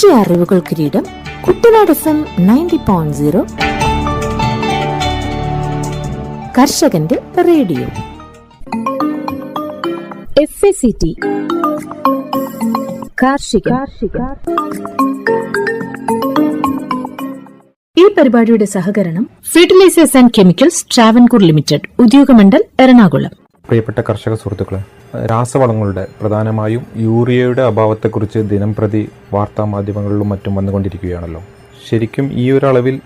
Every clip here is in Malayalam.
കൃഷി അറിവുകൾ കിരീടം കുട്ടനാട് FM 90.0 കർഷകന്റെ റേഡിയോ. FACT കാർഷിക. ഈ പരിപാടിയുടെ സഹകരണം fertilisers and chemicals Travancore limited, Udyogamandal, Ernakulam. പ്രിയപ്പെട്ട കർഷക സുഹൃത്തുക്കളെ, രാസവളങ്ങളുടെ പ്രധാനമായും യൂറിയയുടെ അഭാവത്തെക്കുറിച്ച് ദിനംപ്രതി വാർത്താമാധ്യമങ്ങളിലും മറ്റും വന്നുകൊണ്ടിരിക്കുകയാണല്ലോ. ശരിക്കും ഈ ഒരു അളവിൽ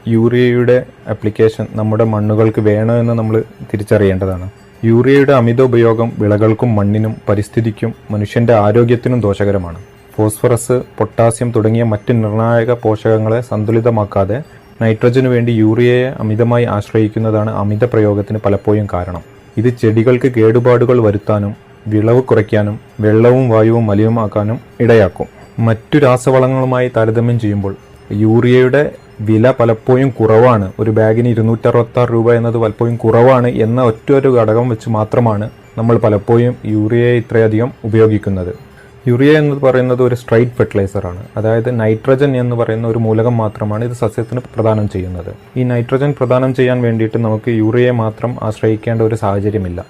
യൂറിയയുടെ ആപ്ലിക്കേഷൻ നമ്മുടെ മണ്ണുകൾക്ക് വേണോ എന്ന് നമ്മൾ തിരിച്ചറിയേണ്ടതാണ്. യൂറിയയുടെ അമിത ഉപയോഗം വിളകൾക്കും മണ്ണിനും പരിസ്ഥിതിക്കും മനുഷ്യന്റെ ആരോഗ്യത്തിനും ദോഷകരമാണ്. ഫോസ്ഫറസ്, പൊട്ടാസ്യം തുടങ്ങിയ മറ്റ് നിർണായക പോഷകങ്ങളെ സന്തുലിതമാക്കാതെ നൈട്രജനു വേണ്ടി യൂറിയയെ അമിതമായി ആശ്രയിക്കുന്നതാണ് അമിത പ്രയോഗത്തിന് പലപ്പോഴും കാരണം. ഇത് ചെടികൾക്ക് കേടുപാടുകൾ വരുത്താനും വിളവ് കുറയ്ക്കാനും വെള്ളവും വായുവും മലിനമാക്കാനും ഇടയാക്കും. മറ്റു രാസവളങ്ങളുമായി താരതമ്യം ചെയ്യുമ്പോൾ യൂറിയയുടെ വില പലപ്പോഴും കുറവാണ്. ഒരു ബാഗിന് 266 രൂപ എന്നത് പലപ്പോഴും കുറവാണ് എന്ന ഒറ്റൊരു ഘടകം വെച്ച് മാത്രമാണ് നമ്മൾ പലപ്പോഴും യൂറിയയെ ഇത്രയധികം ഉപയോഗിക്കുന്നത്. യൂറിയ എന്ന് പറയുന്നത് ഒരു സ്ട്രൈറ്റ് ഫെർട്ടിലൈസറാണ്. അതായത് നൈട്രജൻ എന്ന് പറയുന്ന ഒരു മൂലകം മാത്രമാണ് ഇത് സസ്യത്തിന് പ്രദാനം ചെയ്യുന്നത്. ഈ നൈട്രജൻ പ്രദാനം ചെയ്യാൻ വേണ്ടിയിട്ട് നമുക്ക് യൂറിയയെ മാത്രം ആശ്രയിക്കേണ്ട ഒരു സാഹചര്യമില്ല.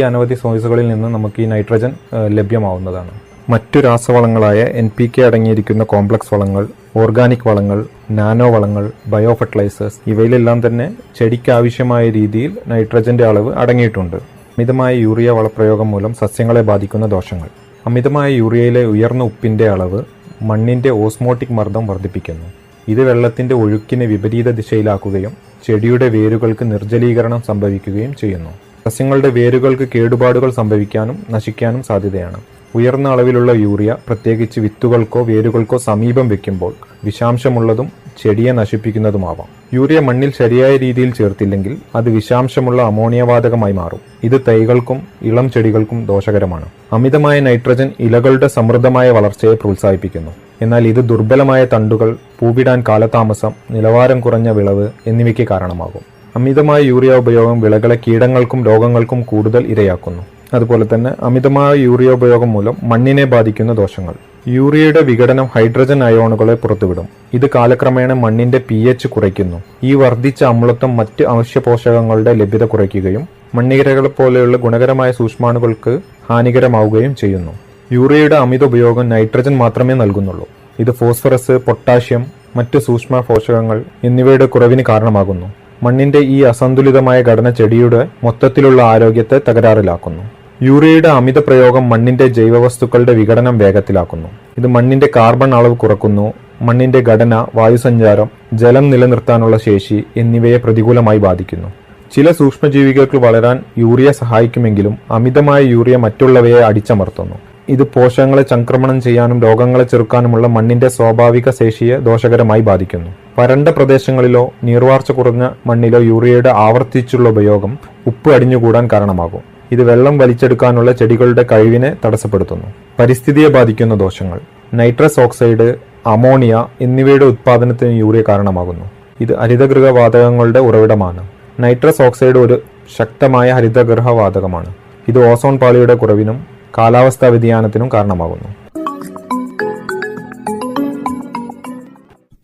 അനവധി സോഴ്സുകളിൽ നിന്ന് നമുക്ക് ഈ നൈട്രജൻ ലഭ്യമാവുന്നതാണ്. മറ്റു രാസവളങ്ങളായ NPK അടങ്ങിയിരിക്കുന്ന കോംപ്ലക്സ് വളങ്ങൾ, ഓർഗാനിക് വളങ്ങൾ, നാനോ വളങ്ങൾ, ബയോ ഫെർട്ടിലൈസേഴ്സ് ഇവയിലെല്ലാം തന്നെ ചെടിക്ക് ആവശ്യമായ രീതിയിൽ നൈട്രജന്റെ അളവ് അടങ്ങിയിട്ടുണ്ട്. അമിതമായ യൂറിയ വളപ്രയോഗം മൂലം സസ്യങ്ങളെ ബാധിക്കുന്ന ദോഷങ്ങൾ. അമിതമായ യൂറിയയിലെ ഉയർന്ന ഉപ്പിന്റെ അളവ് മണ്ണിന്റെ ഓസ്മോട്ടിക് മർദ്ദം വർദ്ധിപ്പിക്കുന്നു. ഇത് വെള്ളത്തിന്റെ ഒഴുക്കിനെ വിപരീത ദിശയിലാക്കുകയും ചെടിയുടെ വേരുകൾക്ക് നിർജ്ജലീകരണം സംഭവിക്കുകയും ചെയ്യുന്നു. സസ്യങ്ങളുടെ വേരുകൾക്ക് കേടുപാടുകൾ സംഭവിക്കാനും നശിക്കാനും സാധ്യതയാണ്. ഉയർന്ന അളവിലുള്ള യൂറിയ പ്രത്യേകിച്ച് വിത്തുകൾക്കോ വേരുകൾക്കോ സമീപം വെക്കുമ്പോൾ വിഷാംശമുള്ളതും ചെടിയെ നശിപ്പിക്കുന്നതുമാവാം. യൂറിയ മണ്ണിൽ ശരിയായ രീതിയിൽ ചേർത്തില്ലെങ്കിൽ അത് വിഷാംശമുള്ള അമോണിയവാതകമായി മാറും. ഇത് തൈകൾക്കും ഇളം ചെടികൾക്കും ദോഷകരമാണ്. അമിതമായ നൈട്രജൻ ഇലകളുടെ സമൃദ്ധമായ വളർച്ചയെ പ്രോത്സാഹിപ്പിക്കുന്നു. എന്നാൽ ഇത് ദുർബലമായ തണ്ടുകൾ, പൂവിടാൻ കാലതാമസം, നിലവാരം കുറഞ്ഞ വിളവ് എന്നിവയ്ക്ക് കാരണമാകും. അമിതമായ യൂറിയ ഉപയോഗം വിളകളെ കീടങ്ങൾക്കും രോഗങ്ങൾക്കും കൂടുതൽ ഇരയാക്കുന്നു. അതുപോലെ തന്നെ അമിതമായ യൂറിയ ഉപയോഗം മൂലം മണ്ണിനെ ബാധിക്കുന്ന ദോഷങ്ങൾ. യൂറിയയുടെ വിഘടനം ഹൈഡ്രജൻ അയോണുകളെ പുറത്തുവിടും. ഇത് കാലക്രമേണ മണ്ണിന്റെ pH കുറയ്ക്കുന്നു. ഈ വർദ്ധിച്ച അമ്ലത്വം മറ്റ് അവശ്യ പോഷകങ്ങളുടെ ലഭ്യത കുറയ്ക്കുകയും മണ്ണിരകളെ പോലെയുള്ള ഗുണകരമായ സൂക്ഷ്മാണുക്കൾക്ക് ഹാനികരമാവുകയും ചെയ്യുന്നു. യൂറിയയുടെ അമിത ഉപയോഗം നൈട്രജൻ മാത്രമേ നൽകുന്നുള്ളൂ. ഇത് ഫോസ്ഫറസ്, പൊട്ടാഷ്യം, മറ്റ് സൂക്ഷ്മ പോഷകങ്ങൾ എന്നിവയുടെ കുറവിന് കാരണമാകുന്നു. മണ്ണിന്റെ ഈ അസന്തുലിതമായ ഘടന ചെടിയുടെ മൊത്തത്തിലുള്ള ആരോഗ്യത്തെ തകരാറിലാക്കുന്നു. യൂറിയയുടെ അമിത പ്രയോഗം മണ്ണിന്റെ ജൈവവസ്തുക്കളുടെ വിഘടനം വേഗത്തിലാക്കുന്നു. ഇത് മണ്ണിന്റെ കാർബൺ അളവ് കുറക്കുന്നു. മണ്ണിന്റെ ഘടന, വായുസഞ്ചാരം, ജലം നിലനിർത്താനുള്ള ശേഷി എന്നിവയെ പ്രതികൂലമായി ബാധിക്കുന്നു. ചില സൂക്ഷ്മജീവികൾക്ക് വളരാൻ യൂറിയ സഹായിക്കുമെങ്കിലും അമിതമായ യൂറിയ മറ്റുള്ളവയെ അടിച്ചമർത്തുന്നു. ഇത് പോഷകങ്ങളെ ചംക്രമണം ചെയ്യാനും രോഗങ്ങളെ ചെറുക്കാനുമുള്ള മണ്ണിന്റെ സ്വാഭാവിക ശേഷിയെ ദോഷകരമായി ബാധിക്കുന്നു. വരണ്ട പ്രദേശങ്ങളിലോ നീർവാർച്ച കുറഞ്ഞ മണ്ണിലോ യൂറിയയുടെ ആവർത്തിച്ചുള്ള ഉപയോഗം ഉപ്പ് അടിഞ്ഞുകൂടാൻ കാരണമാകും. ഇത് വെള്ളം വലിച്ചെടുക്കാനുള്ള ചെടികളുടെ കഴിവിനെ തടസ്സപ്പെടുത്തുന്നു. പരിസ്ഥിതിയെ ബാധിക്കുന്ന ദോഷങ്ങൾ. നൈട്രസ് ഓക്സൈഡ്, അമോണിയ എന്നിവയുടെ ഉത്പാദനത്തിന് യൂറിയ കാരണമാകുന്നു. ഇത് ഹരിതഗൃഹ വാതകങ്ങളുടെ ഉറവിടമാണ്. നൈട്രസ് ഓക്സൈഡ് ഒരു ശക്തമായ ഹരിതഗൃഹ വാതകമാണ്. ഇത് ഓസോൺ പാളിയുടെ കുറവിനും കാലാവസ്ഥാ വ്യതിയാനത്തിനും കാരണമാകുന്നു.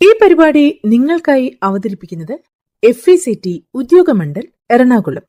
ഈ പരിപാടി നിങ്ങൾക്കായി അവതരിപ്പിക്കുന്നത് FACT ഉദ്യോഗമണ്ഡൽ, എറണാകുളം.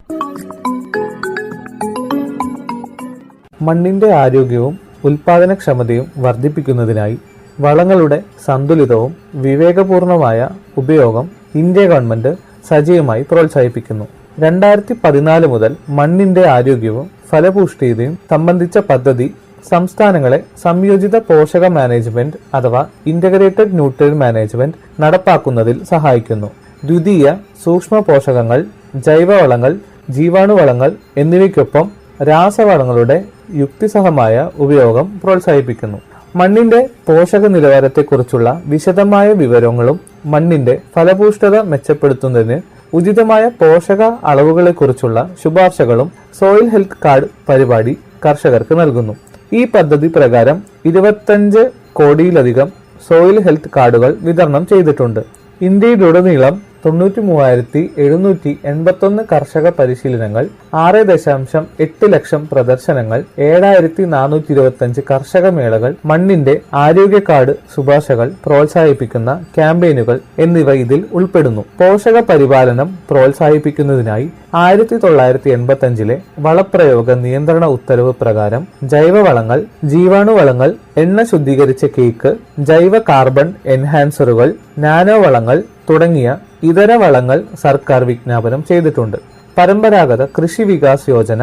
മണ്ണിന്റെ ആരോഗ്യവും ഉൽപാദനക്ഷമതയും വർദ്ധിപ്പിക്കുന്നതിനായി വളങ്ങളുടെ സന്തുലിതവും വിവേകപൂർണമായ ഉപയോഗം ഇന്ത്യ ഗവൺമെന്റ് സജീവമായി പ്രോത്സാഹിപ്പിക്കുന്നു. 2014 മുതൽ മണ്ണിന്റെ ആരോഗ്യവും ഫലപുഷ്ടിയും സംബന്ധിച്ച പദ്ധതി സംസ്ഥാനങ്ങളെ സംയോജിത പോഷക മാനേജ്മെന്റ് അഥവാ ഇന്റഗ്രേറ്റഡ് ന്യൂട്രിയൻ മാനേജ്മെന്റ് നടപ്പാക്കുന്നതിൽ സഹായിക്കുന്നു. ദ്വിതീയ സൂക്ഷ്മ പോഷകങ്ങൾ, ജൈവവളങ്ങൾ, ജീവാണുവളങ്ങൾ എന്നിവയ്ക്കൊപ്പം രാസവളങ്ങളുടെ യുക്തിസഹമായ ഉപയോഗം പ്രോത്സാഹിപ്പിക്കുന്നു. മണ്ണിന്റെ പോഷക നിലവാരത്തെക്കുറിച്ചുള്ള വിശദമായ വിവരങ്ങളും മണ്ണിന്റെ ഫലപുഷ്ടത മെച്ചപ്പെടുത്തുന്നതിന് ഉചിതമായ പോഷക അളവുകളെക്കുറിച്ചുള്ള ശുപാർശകളും സോയിൽ ഹെൽത്ത് കാർഡ് പരിപാടി കർഷകർക്ക് നൽകുന്നു. ഈ പദ്ധതി പ്രകാരം 25 കോടിയിലധികം സോയിൽ ഹെൽത്ത് കാർഡുകൾ വിതരണം ചെയ്തിട്ടുണ്ട്. ഇന്ത്യയിലുടനീളം 93,781 കർഷക പരിശീലനങ്ങൾ, 6.8 ലക്ഷം പ്രദർശനങ്ങൾ, 7,425 കർഷക മേളകൾ, മണ്ണിന്റെ ആരോഗ്യ കാർഡ് ശുപാർശകൾ പ്രോത്സാഹിപ്പിക്കുന്ന ക്യാമ്പയിനുകൾ എന്നിവ ഇതിൽ ഉൾപ്പെടുന്നു. പോഷക പരിപാലനം പ്രോത്സാഹിപ്പിക്കുന്നതിനായി 1985 വളപ്രയോഗ നിയന്ത്രണ ഉത്തരവ് പ്രകാരം ജൈവവളങ്ങൾ, ജീവാണുവളങ്ങൾ, എണ്ണ ശുദ്ധീകരിച്ച കേക്ക്, ജൈവ കാർബൺ എൻഹാൻസറുകൾ, നാനോ വളങ്ങൾ തുടങ്ങിയ ഇതര വളങ്ങൾ സർക്കാർ വിജ്ഞാപനം ചെയ്തിട്ടുണ്ട്. പരമ്പരാഗത കൃഷി വികാസ് യോജന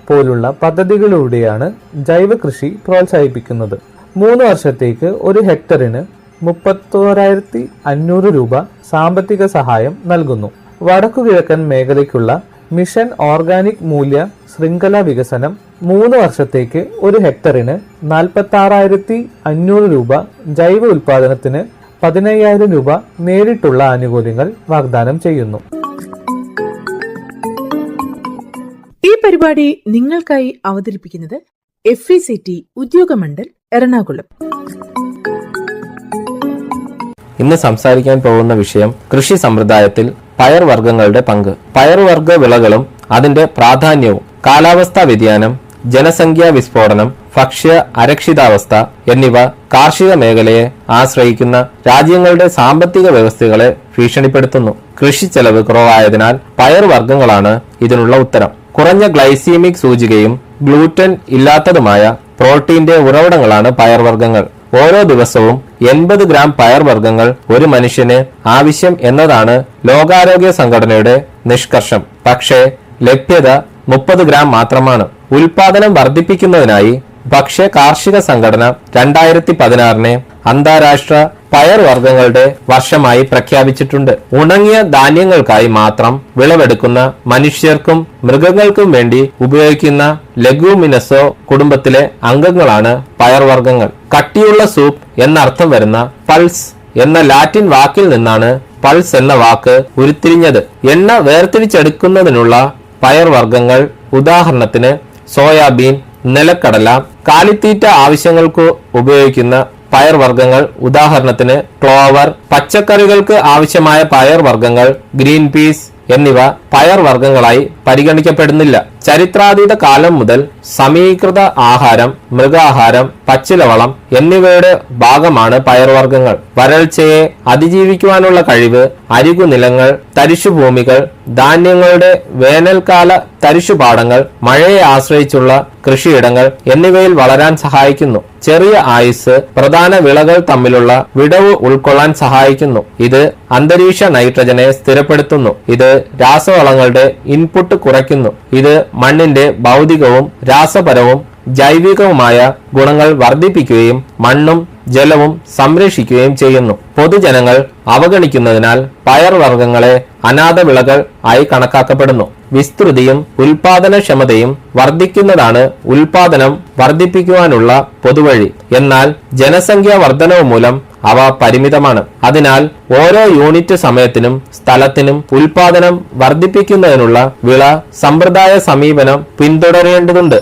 പോലുള്ള പദ്ധതികളിലൂടെയാണ് ജൈവ കൃഷി പ്രോത്സാഹിപ്പിക്കുന്നത്. 3 വർഷത്തേക്ക് 1 ഹെക്ടറിന് 31,500 രൂപ സാമ്പത്തിക സഹായം നൽകുന്നു. വടക്കുകിഴക്കൻ മേഖലയ്ക്കുള്ള മിഷൻ ഓർഗാനിക് മൂല്യ ശൃംഖല വികസനം 3 വർഷത്തേക്ക് 1 ഹെക്ടറിന് 46,500 രൂപ, ജൈവ ഉൽപാദനത്തിന് 15,000 രൂപ നേരിട്ടുള്ള ആനുകൂല്യങ്ങൾ വാഗ്ദാനം ചെയ്യുന്നു. ഈ പരിപാടി നിങ്ങൾക്കായി അവതരിപ്പിക്കുന്നത് FECT ഉദ്യോഗമണ്ഡൽ എറണാകുളം. ഇന്ന് സംസാരിക്കാൻ പോകുന്ന വിഷയം കൃഷി സമ്പ്രദായത്തിൽ പയർവർഗ്ഗങ്ങളുടെ പങ്ക്. പയർവർഗ്ഗ വിളകളും അതിന്റെ പ്രാധാന്യവും, കാലാവസ്ഥാ വ്യതിയാനം, ജനസംഖ്യാ വിസ്ഫോടനം, ഭക്ഷ്യ അരക്ഷിതാവസ്ഥ എന്നിവ കാർഷിക മേഖലയെ ആശ്രയിക്കുന്ന രാജ്യങ്ങളുടെ സാമ്പത്തിക വ്യവസ്ഥകളെ ഭീഷണിപ്പെടുത്തുന്നു. കൃഷി ചെലവ് കുറവായതിനാൽ പയർവർഗ്ഗങ്ങളാണ് ഇതിനുള്ള ഉത്തരം. കുറഞ്ഞ ഗ്ലൈസീമിക് സൂചികയും ഗ്ലൂറ്റൻ ഇല്ലാത്തതുമായ പ്രോട്ടീന്റെ ഉറവിടങ്ങളാണ് പയർവർഗ്ഗങ്ങൾ. ഓരോ ദിവസവും 80 ഗ്രാം പയർവർഗ്ഗങ്ങൾ ഒരു മനുഷ്യന് ആവശ്യം എന്നതാണ് ലോകാരോഗ്യ സംഘടനയുടെ നിഷ്കർഷം. പക്ഷേ ലഭ്യത 30 ഗ്രാം മാത്രമാണ്. ഉൽപാദനം വർദ്ധിപ്പിക്കുന്നതിനായി ഭക്ഷ്യ കാർഷിക സംഘടന 2016 അന്താരാഷ്ട്ര പയർവർഗ്ഗങ്ങളുടെ വർഷമായി പ്രഖ്യാപിച്ചിട്ടുണ്ട്. ഉണങ്ങിയ ധാന്യങ്ങൾക്കായി മാത്രം വിളവെടുക്കുന്ന മനുഷ്യർക്കും മൃഗങ്ങൾക്കും വേണ്ടി ഉപയോഗിക്കുന്ന ലെഗൂമിനസോ കുടുംബത്തിലെ അംഗങ്ങളാണ് പയർവർഗ്ഗങ്ങൾ. കട്ടിയുള്ള സൂപ്പ് എന്നർത്ഥം വരുന്ന പൾസ് എന്ന ലാറ്റിൻ വാക്കിൽ നിന്നാണ് പൾസ് എന്ന വാക്ക് ഉരുത്തിരിഞ്ഞത്. എണ്ണ വേർതിരിച്ചെടുക്കുന്നതിനുള്ള പയർവർഗ്ഗങ്ങൾ, ഉദാഹരണത്തിന് സോയാബീൻ, നിലക്കടല, കാലിത്തീറ്റ ആവശ്യങ്ങൾക്ക് ഉപയോഗിക്കുന്ന പയർവർഗ്ഗങ്ങൾ, ഉദാഹരണത്തിന് ക്ലോവർ, പച്ചക്കറികൾക്ക് ആവശ്യമായ പയർവർഗ്ഗങ്ങൾ, ഗ്രീൻ പീസ് എന്നിവ പയർവർഗ്ഗങ്ങളായി പരിഗണിക്കപ്പെടുന്നില്ല. ചരിത്രാതീത കാലം മുതൽ സമീകൃത ആഹാരം, മൃഗാഹാരം, പച്ചിലവളം എന്നിവയുടെ ഭാഗമാണ് പയർവർഗ്ഗങ്ങൾ. വരൾച്ചയെ അതിജീവിക്കുവാനുള്ള കഴിവ്, അരികുനിലങ്ങൾ, തരിശുഭൂമികൾ, ധാന്യങ്ങളുടെ വേനൽക്കാല തരിശുപാടങ്ങൾ, മഴയെ ആശ്രയിച്ചുള്ള കൃഷിയിടങ്ങൾ എന്നിവയിൽ വളരാൻ സഹായിക്കുന്നു. ചെറിയ ആയുസ് പ്രധാന വിളകൾ തമ്മിലുള്ള വിടവ് ഉൾക്കൊള്ളാൻ സഹായിക്കുന്നു. ഇത് അന്തരീക്ഷ നൈട്രജനെ സ്ഥിരപ്പെടുത്തുന്നു. ഇത് രാസവളങ്ങളുടെ ഇൻപുട്ട് കുറയ്ക്കുന്നു. ഇത് മണ്ണിന്റെ ഭൗതികവും രാസപരവും ജൈവികവുമായ ഗുണങ്ങൾ വർദ്ധിപ്പിക്കുകയും മണ്ണും ജലവും സംരക്ഷിക്കുകയും ചെയ്യുന്നു. പൊതുജനങ്ങൾ അവഗണിക്കുന്നതിനാൽ പയർവർഗ്ഗങ്ങളെ അനാഥ വിളകൾ ആയി കണക്കാക്കപ്പെടുന്നു. വിസ്തൃതിയും ഉൽപാദനക്ഷമതയും വർദ്ധിക്കുന്നതാണ് ഉൽപാദനം വർദ്ധിപ്പിക്കുവാനുള്ള പൊതുവഴി. എന്നാൽ ജനസംഖ്യാ വർധനവ് മൂലം അവ പരിമിതമാണ്. അതിനാൽ ഓരോ യൂണിറ്റ് സമയത്തിനും സ്ഥലത്തിനും ഉൽപാദനം വർദ്ധിപ്പിക്കുന്നതിനുള്ള വിള സമ്പ്രദായ സമീപനം പിന്തുടരേണ്ടതുണ്ട്.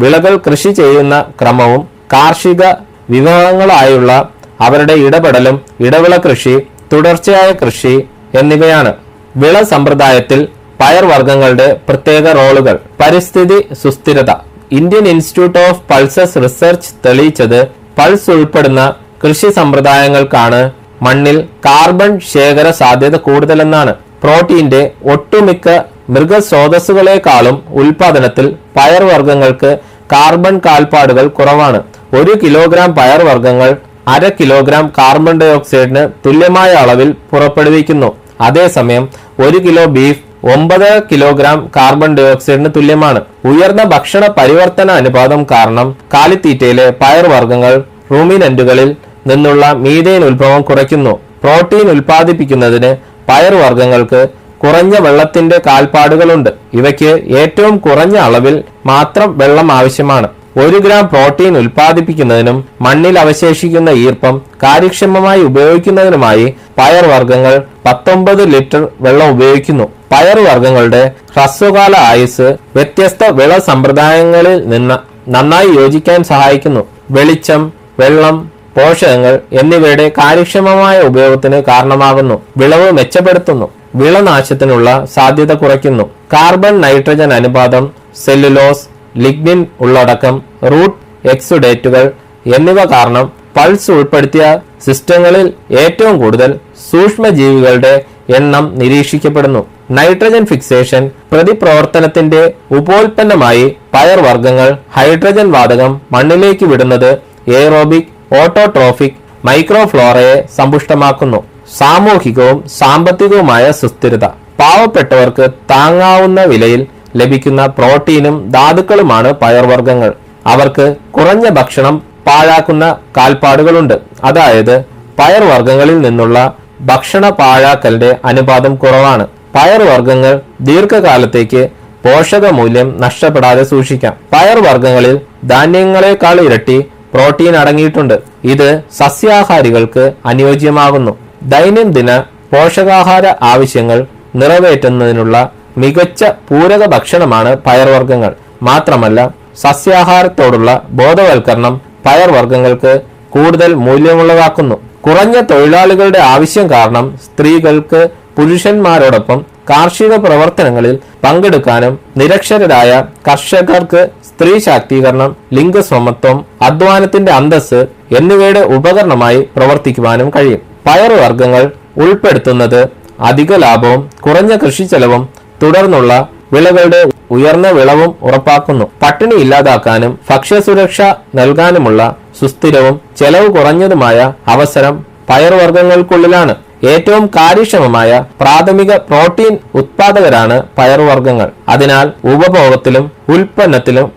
വിളകൾ കൃഷി ചെയ്യുന്ന ക്രമവും കാർഷിക വിഭവങ്ങളായുള്ള അവരുടെ ഇടപെടലും, ഇടവിള കൃഷി, തുടർച്ചയായ കൃഷി എന്നിവയാണ്. വിള സമ്പ്രദായത്തിൽ പയർവർഗ്ഗങ്ങളുടെ പ്രത്യേക റോളുകൾ. പരിസ്ഥിതി സുസ്ഥിരത. Indian Institute of Pulses Research തെളിയിച്ചത് പൾസ് ഉൾപ്പെടുന്ന കൃഷി സമ്പ്രദായങ്ങൾക്കാണ് മണ്ണിൽ കാർബൺ ശേഖര സാധ്യത കൂടുതലെന്നാണ്. പ്രോട്ടീന്റെ ഒട്ടുമിക്ക മൃഗസ്രോതസ്സുകളെക്കാളും ഉൽപാദനത്തിൽ പയർവർഗ്ഗങ്ങൾക്ക് കാർബൺ കാൽപ്പാടുകൾ കുറവാണ്. 1 കിലോഗ്രാം പയർവർഗ്ഗങ്ങൾ 1/2 കിലോഗ്രാം കാർബൺ ഡൈ ഓക്സൈഡിന് തുല്യമായ അളവിൽ പുറപ്പെടുവിക്കുന്നു. അതേസമയം 1 കിലോ ബീഫ് 9 കിലോഗ്രാം കാർബൺ ഡൈ ഓക്സൈഡിന് തുല്യമാണ്. ഉയർന്ന ഭക്ഷണ പരിവർത്തന അനുപാതം കാരണം കാലിത്തീറ്റയിലെ പയർവർഗ്ഗങ്ങൾ റൂമിനന്റുകളിൽ നിന്നുള്ള മീഥേൻ ഉത്ഭവം കുറയ്ക്കുന്നു. പ്രോട്ടീൻ ഉൽപ്പാദിപ്പിക്കുന്നതിന് പയർവർഗ്ഗങ്ങൾക്ക് കുറഞ്ഞ വെള്ളത്തിന്റെ കാൽപ്പാടുകളുണ്ട്. ഇവയ്ക്ക് ഏറ്റവും കുറഞ്ഞ അളവിൽ മാത്രം വെള്ളം ആവശ്യമാണ്. 1 ഗ്രാം പ്രോട്ടീൻ ഉൽപ്പാദിപ്പിക്കുന്നതിനും മണ്ണിൽ അവശേഷിക്കുന്ന ഈർപ്പം കാര്യക്ഷമമായി ഉപയോഗിക്കുന്നതിനുമായി പയർവർഗ്ഗങ്ങൾ 19 ലിറ്റർ വെള്ളം ഉപയോഗിക്കുന്നു. പയർവർഗ്ഗങ്ങളുടെ ഹ്രസ്വകാല ആയുസ് വ്യത്യസ്ത വിള സമ്പ്രദായങ്ങളിൽ നിന്ന് നന്നായി യോജിക്കാൻ സഹായിക്കുന്നു. വെളിച്ചം, വെള്ളം, പോഷകങ്ങൾ എന്നിവയുടെ കാര്യക്ഷമമായ ഉപയോഗത്തിന് കാരണമാകുന്നു. വിളവ് മെച്ചപ്പെടുത്തുന്നു. വിളനാശത്തിനുള്ള സാധ്യത കുറയ്ക്കുന്നു. കാർബൺ നൈട്രജൻ അനുപാതം, സെല്ലുലോസ്, ലിഗ്നിൻ ഉള്ളടക്കം, റൂട്ട് എക്സുഡേറ്റുകൾ എന്നിവ കാരണം പൾസ് ഉൾപ്പെടുത്തിയ സിസ്റ്റങ്ങളിൽ ഏറ്റവും കൂടുതൽ സൂക്ഷ്മജീവികളുടെ എണ്ണം നിരീക്ഷിക്കപ്പെടുന്നു. നൈട്രജൻ ഫിക്സേഷൻ പ്രതിപ്രവർത്തനത്തിന്റെ ഉപോൽപ്പന്നമായി പയർവർഗ്ഗങ്ങൾ ഹൈഡ്രജൻ വാതകം മണ്ണിലേക്ക് വിടുന്നത് എയറോബിക്, ഓട്ടോട്രോഫിക് മൈക്രോഫ്ലോറയെ സമ്പുഷ്ടമാക്കുന്നു. സാമൂഹികവും സാമ്പത്തികവുമായ സുസ്ഥിരത. പാവപ്പെട്ടവർക്ക് താങ്ങാവുന്ന വിലയിൽ ലഭിക്കുന്ന പ്രോട്ടീനും ധാതുക്കളുമാണ് പയർവർഗ്ഗങ്ങൾ. അവർക്ക് കുറഞ്ഞ ഭക്ഷണം പാഴാക്കുന്ന കാൽപ്പാടുകളുണ്ട്. അതായത് പയർവർഗ്ഗങ്ങളിൽ നിന്നുള്ള ഭക്ഷണ പാഴാക്കലിന്റെ അനുപാതം കുറവാണ്. പയർവർഗ്ഗങ്ങൾ ദീർഘകാലത്തേക്ക് പോഷകമൂല്യം നഷ്ടപ്പെടാതെ സൂക്ഷിക്കാം. പയർവർഗ്ഗങ്ങളിൽ ധാന്യങ്ങളെക്കാൾ ഇരട്ടി പ്രോട്ടീൻ അടങ്ങിയിട്ടുണ്ട്. ഇത് സസ്യാഹാരികൾക്ക് അനുയോജ്യമാകുന്നു. ദൈനംദിന പോഷകാഹാര ആവശ്യങ്ങൾ നിറവേറ്റുന്നതിനുള്ള മികച്ച പൂരക ഭക്ഷണമാണ് പയർവർഗ്ഗങ്ങൾ. മാത്രമല്ല, സസ്യാഹാരത്തോടുള്ള ബോധവൽക്കരണം പയർവർഗ്ഗങ്ങൾക്ക് കൂടുതൽ മൂല്യമുള്ളതാക്കുന്നു. കുറഞ്ഞ തൊഴിലാളികളുടെ ആവശ്യം കാരണം സ്ത്രീകൾക്ക് പുരുഷന്മാരോടൊപ്പം കാർഷിക പ്രവർത്തനങ്ങളിൽ പങ്കെടുക്കാനും നിരക്ഷരരായ കർഷകർക്ക് സ്ത്രീ ശാക്തീകരണം, ലിംഗസമത്വം, അധ്വാനത്തിന്റെ അന്തസ്സ് എന്നിവയുടെ ഉപകരണമായി പ്രവർത്തിക്കുവാനും കഴിയും. പയറുവർഗ്ഗങ്ങൾ ഉൾപ്പെടുത്തുന്നത് അധിക ലാഭവും കുറഞ്ഞ കൃഷി ചെലവും തുടർന്നുള്ള വിളകളുടെ ഉയർന്ന വിളവും ഉറപ്പാക്കുന്നു. പട്ടിണി ഇല്ലാതാക്കാനും ഭക്ഷ്യസുരക്ഷ നൽകാനുമുള്ള സുസ്ഥിരവും ചെലവ് കുറഞ്ഞതുമായ അവസരം പയറുവർഗ്ഗങ്ങൾക്കുള്ളിലാണ്. ഏറ്റവും കാര്യക്ഷമമായ പ്രാഥമിക പ്രോട്ടീൻ ഉത്പാദകരാണ് പയറുവർഗ്ഗങ്ങൾ. അതിനാൽ ഉപഭോഗത്തിലും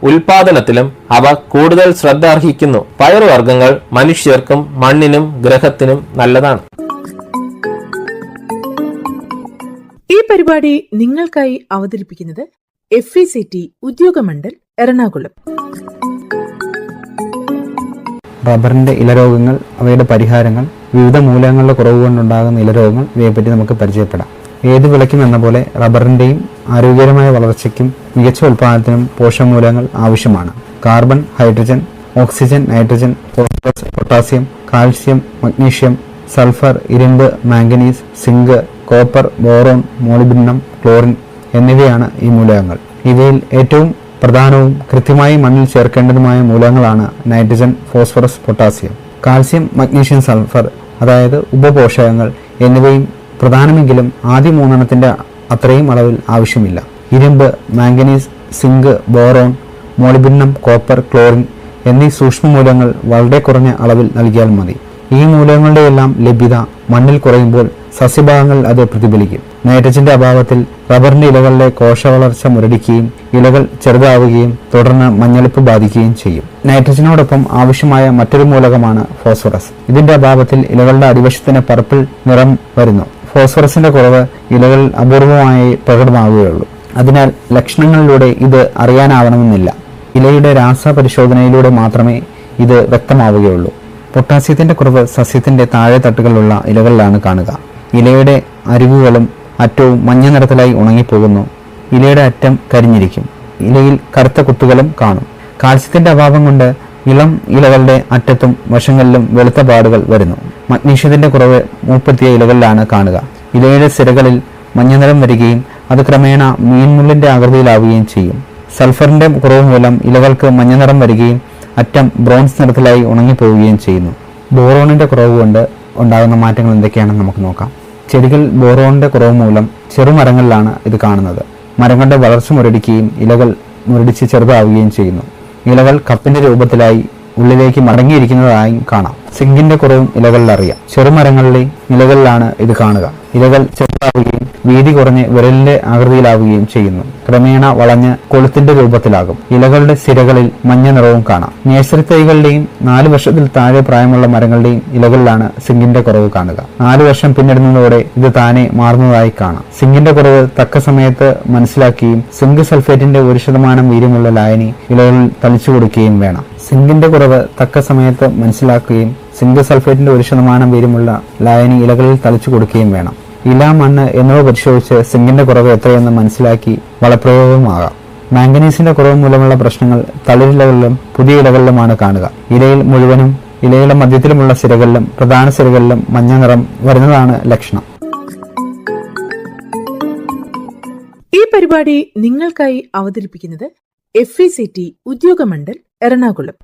ഉൽപാദനത്തിലും അവ കൂടുതൽ ശ്രദ്ധ അർഹിക്കുന്നു. പയറുവർഗ്ഗങ്ങൾ മനുഷ്യർക്കും മണ്ണിനും ഗ്രഹത്തിനും നല്ലതാണ്. ഈ പരിപാടി നിങ്ങൾക്കായി അവതരിപ്പിക്കുന്നത് FECT ഉദ്യോഗമണ്ഡൽ എറണാകുളം. റബ്ബറിന്റെ ഇലരോഗങ്ങൾ, അവയുടെ പരിഹാരങ്ങൾ, വിവിധ മൂലകങ്ങളുടെ കുറവ് കൊണ്ടുണ്ടാകുന്ന ഇലരോഗങ്ങൾ, ഇവയെപ്പറ്റി നമുക്ക് പരിചയപ്പെടാം. ഏത് വിളയ്ക്കും എന്ന പോലെ റബ്ബറിന്റെയും ആരോഗ്യകരമായ വളർച്ചയ്ക്കും മികച്ച ഉൽപാദനത്തിനും പോഷകമൂലകങ്ങൾ ആവശ്യമാണ്. Carbon, hydrogen, oxygen, nitrogen, phosphorus, potassium, calcium, magnesium, sulphur, ഇരുമ്പ്, manganese, zinc, copper, boron, molybdenum, chlorine എന്നിവയാണ് ഈ മൂലകങ്ങൾ. ഇവയിൽ ഏറ്റവും പ്രധാനവും കൃത്യമായി മണ്ണിൽ ചേർക്കേണ്ടതുമായ മൂലകങ്ങളാണ് nitrogen, phosphorus, potassium. Calcium, magnesium, sulphur അതായത് ഉപപോഷകങ്ങൾ എന്നിവയും പ്രധാനമെങ്കിലും ആദ്യ മൂന്നെണ്ണത്തിന്റെ അത്രയും അളവിൽ ആവശ്യമില്ല. ഇരുമ്പ്, manganese, zinc, boron, molybdenum, copper, chlorine എന്നീ സൂക്ഷ്മമൂലകങ്ങൾ വളരെ കുറഞ്ഞ അളവിൽ നൽകിയാൽ മതി. ഈ മൂലകങ്ങളുടെയെല്ലാം ലഭ്യത മണ്ണിൽ കുറയുമ്പോൾ സസ്യഭാഗങ്ങൾ അത് പ്രതിഫലിക്കും. നൈട്രജന്റെ അഭാവത്തിൽ റബ്ബറിന്റെ ഇലകളുടെ കോശവളർച്ച മുരടിക്കുകയും ഇലകൾ ചെറുതാവുകയും തുടർന്ന് മഞ്ഞളിപ്പ് ബാധിക്കുകയും ചെയ്യും. നൈട്രജനോടൊപ്പം ആവശ്യമായ മറ്റൊരു മൂലകമാണ് ഫോസ്ഫറസ്. ഇതിന്റെ അഭാവത്തിൽ ഇലകളുടെ അടിവശത്തിന് പർപ്പിൾ നിറം വരുന്നു. ഫോസ്ഫറസിന്റെ കുറവ് ഇലകളിൽ അപൂർവമായി പ്രകടമാവുകയുള്ളൂ. അതിനാൽ ലക്ഷണങ്ങളിലൂടെ ഇത് അറിയാനാവണമെന്നില്ല. ഇലയുടെ രാസപരിശോധനയിലൂടെ മാത്രമേ ഇത് വ്യക്തമാവുകയുള്ളൂ. പൊട്ടാസ്യത്തിന്റെ കുറവ് സസ്യത്തിന്റെ താഴെ തട്ടുകളിലുള്ള ഇലകളിലാണ് കാണുക. ഇലയുടെ അരികുകളും അറ്റവും മഞ്ഞ നിറത്തിലായി ഉണങ്ങിപ്പോകുന്നു. ഇലയുടെ അറ്റം കരിഞ്ഞിരിക്കും. ഇലയിൽ കറുത്ത കുത്തുകളും കാണും. കാൽസ്യത്തിന്റെ അഭാവം കൊണ്ട് ഇളം ഇലകളുടെ അറ്റത്തും വശങ്ങളിലും വെളുത്ത പാടുകൾ വരുന്നു. മഗ്നീഷ്യത്തിന്റെ കുറവ് മൂപ്പത്തിയ ഇലകളിലാണ് കാണുക. ഇലയുടെ സിരകളിൽ മഞ്ഞനിറം വരികയും അത് ക്രമേണ മീൻമുള്ളിന്റെ ആകൃതിയിലാവുകയും ചെയ്യും. സൾഫറിന്റെ കുറവ് മൂലം ഇലകൾക്ക് മഞ്ഞനിറം വരികയും അറ്റം ബ്രോൺസ് നിറത്തിലായി ഉണങ്ങിപ്പോവുകയും ചെയ്യുന്നു. ബോറോണിന്റെ കുറവ് കൊണ്ട് ഉണ്ടാകുന്ന മാറ്റങ്ങൾ എന്തൊക്കെയാണെന്ന് നമുക്ക് നോക്കാം. ചെടികൾ ബോറോണിന്റെ കുറവ് മൂലം ചെറുമരങ്ങളിലാണ് ഇത് കാണുന്നത്. മരങ്ങളുടെ വളർച്ച മുരടിക്കുകയും ഇലകൾ മുരടിച്ച് ചെറുതാവുകയും ചെയ്യുന്നു. ഇലകൾ കപ്പിന്റെ രൂപത്തിലായി ഉള്ളിലേക്ക് മടങ്ങിയിരിക്കുന്നതായും കാണാം. സിങ്കിന്റെ കുറവും ഇലകളിൽ അറിയാം. ചെറുമരങ്ങളിലെ ഇലകളിലാണ് ഇത് കാണുക. ഇലകൾ ചെറുതാവുകയും വീതി കുറഞ്ഞ് വിരലിന്റെ ആകൃതിയിലാവുകയും ചെയ്യുന്നു. ക്രമേണ വളഞ്ഞ് കൊളുത്തിന്റെ രൂപത്തിലാകും. ഇലകളുടെ സിരകളിൽ മഞ്ഞ നിറവും കാണാം. നേഴ്സറി തൈകളുടെയും 4 വർഷത്തിൽ താഴെ പ്രായമുള്ള മരങ്ങളുടെയും ഇലകളിലാണ് സിങ്കിന്റെ കുറവ് കാണുക. 4 വർഷം പിന്നിടുന്നതോടെ ഇത് താനെ മാറുന്നതായി കാണാം. സിങ്കിന്റെ കുറവ് തക്ക സമയത്ത് മനസ്സിലാക്കുകയും സിങ്ക് സൾഫേറ്റിന്റെ 1% വീര്യമുള്ള ലായനി ഇലകളിൽ തളിച്ചു കൊടുക്കുകയും വേണം. സിങ്കിന്റെ കുറവ് തക്ക സമയത്ത് മനസ്സിലാക്കുകയും സിങ്ക് സൾഫേറ്റിന്റെ 1% വീര്യമുള്ള ലായനി ഇലകളിൽ തളിച്ചു കൊടുക്കുകയും വേണം. ഇല, മണ്ണ് എന്നിവ പരിശോധിച്ച് സിങ്കിന്റെ കുറവ് എത്രയെന്ന് മനസ്സിലാക്കി വളപ്രയോഗവുമാകാം. മാംഗനീസിന്റെ കുറവ് മൂലമുള്ള പ്രശ്നങ്ങൾ തളിരിലകളിലും പുതിയ ഇലകളിലുമാണ് കാണുക. ഇലയിൽ മുഴുവനും ഇലയുടെ മധ്യത്തിലുമുള്ള സിരകളിലും പ്രധാന സിരകളിലും മഞ്ഞ നിറം വരുന്നതാണ് ലക്ഷണം. പരിപാടി നിങ്ങൾക്കായി അവതരിപ്പിക്കുന്നത് FECT ഉദ്യോഗമണ്ഡൽ എറണാകുളം.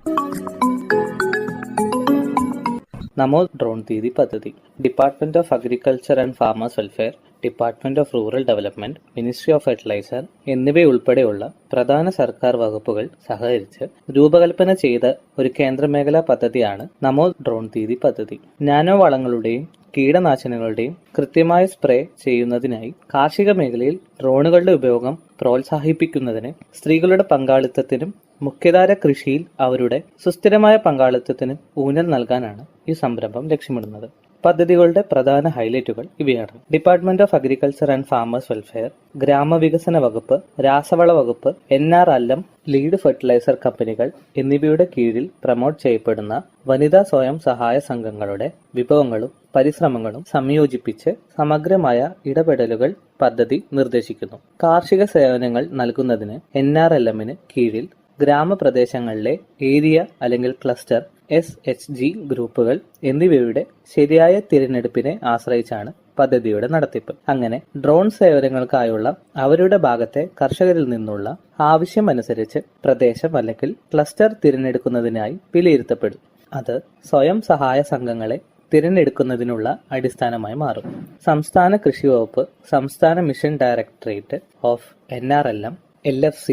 നമോ ഡ്രോൺ ദീദി പദ്ധതി department of agriculture and farmers welfare, department of rural development, ministry of fertiliser എന്നിവയുൾപ്പെടെയുള്ള പ്രധാന സർക്കാർ വകുപ്പുകൾ സഹകരിച്ച് രൂപകൽപ്പന ചെയ്ത ഒരു കേന്ദ്രമേഖലാ പദ്ധതിയാണ് നമോ ഡ്രോൺ ദീദി പദ്ധതി. നാനോ വളങ്ങളുടെയും കീടനാശിനികളുടെയും കൃത്യമായ സ്പ്രേ ചെയ്യുന്നതിനായി കാർഷിക മേഖലയിൽ ഡ്രോണുകളുടെ ഉപയോഗം പ്രോത്സാഹിപ്പിക്കുന്നതിന്, സ്ത്രീകളുടെ പങ്കാളിത്തത്തിനും മുഖ്യധാര കൃഷിയിൽ അവരുടെ സുസ്ഥിരമായ പങ്കാളിത്തത്തിനും ഊന്നൽ നൽകാനാണ് ഈ സംരംഭം ലക്ഷ്യമിടുന്നത്. പദ്ധതികളുടെ പ്രധാന ഹൈലൈറ്റുകൾ ഇവയാണ്: department of agriculture and farmers welfare, ഗ്രാമവികസന വകുപ്പ്, രാസവള വകുപ്പ്, NRLM, ലീഡ് ഫെർട്ടിലൈസർ കമ്പനികൾ എന്നിവയുടെ കീഴിൽ പ്രമോട്ട് ചെയ്യപ്പെടുന്ന വനിതാ സ്വയം സഹായ സംഘങ്ങളുടെ വിഭവങ്ങളും പരിശ്രമങ്ങളും സംയോജിപ്പിച്ച് സമഗ്രമായ ഇടപെടലുകൾ പദ്ധതി നിർദ്ദേശിക്കുന്നു. കാർഷിക സേവനങ്ങൾ നൽകുന്നതിന് NRLM-ന് കീഴിൽ ഗ്രാമപ്രദേശങ്ങളിലെ ഏരിയ അല്ലെങ്കിൽ ക്ലസ്റ്റർ, SHG ഗ്രൂപ്പുകൾ എന്നിവയുടെ ശരിയായ തിരഞ്ഞെടുപ്പിനെ ആശ്രയിച്ചാണ് പദ്ധതിയുടെ നടത്തിപ്പ്. അങ്ങനെ ഡ്രോൺ സേവനങ്ങൾക്കായുള്ള അവരുടെ ഭാഗത്തെ കർഷകരിൽ നിന്നുള്ള ആവശ്യമനുസരിച്ച് പ്രദേശം അല്ലെങ്കിൽ ക്ലസ്റ്റർ തിരഞ്ഞെടുക്കുന്നതിനായി വിലയിരുത്തപ്പെടും. അത് സ്വയം സഹായ സംഘങ്ങളെ തിരഞ്ഞെടുക്കുന്നതിനുള്ള അടിസ്ഥാനമായി മാറും. സംസ്ഥാന കൃഷി വകുപ്പ്, സംസ്ഥാന mission directorate of NRLM, LFC,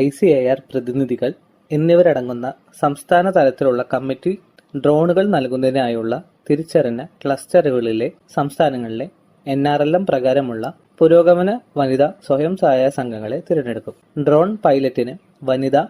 ICAR പ്രതിനിധികൾ എന്നിവരടങ്ങുന്ന സംസ്ഥാന തലത്തിലുള്ള കമ്മിറ്റി ഡ്രോണുകൾ നൽകുന്നതിനായുള്ള തിരിച്ചറിഞ്ഞ ക്ലസ്റ്ററുകളിലെ സംസ്ഥാനങ്ങളിലെ NRLM പ്രകാരമുള്ള പുരോഗമന വനിതാ സ്വയം സഹായ സംഘങ്ങളെ തിരഞ്ഞെടുക്കും. ഡ്രോൺ പൈലറ്റിന് വനിതാ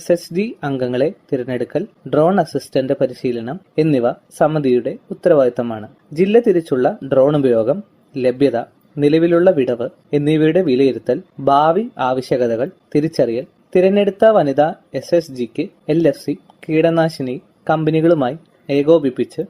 SHG അംഗങ്ങളെ തിരഞ്ഞെടുക്കൽ, ഡ്രോൺ അസിസ്റ്റന്റ് പരിശീലനം എന്നിവ സമിതിയുടെ ഉത്തരവാദിത്തമാണ്. ജില്ല തിരിച്ചുള്ള ഡ്രോൺ ഉപയോഗം, ലഭ്യത, നിലവിലുള്ള വിടവ് എന്നിവയുടെ വിലയിരുത്തൽ, ഭാവി ആവശ്യകതകൾ തിരിച്ചറിയൽ, തിരഞ്ഞെടുത്ത വനിതാ SHGക്ക് LFC കീടനാശിനി കമ്പനികളുമായി ഏകോപിപ്പിച്ച്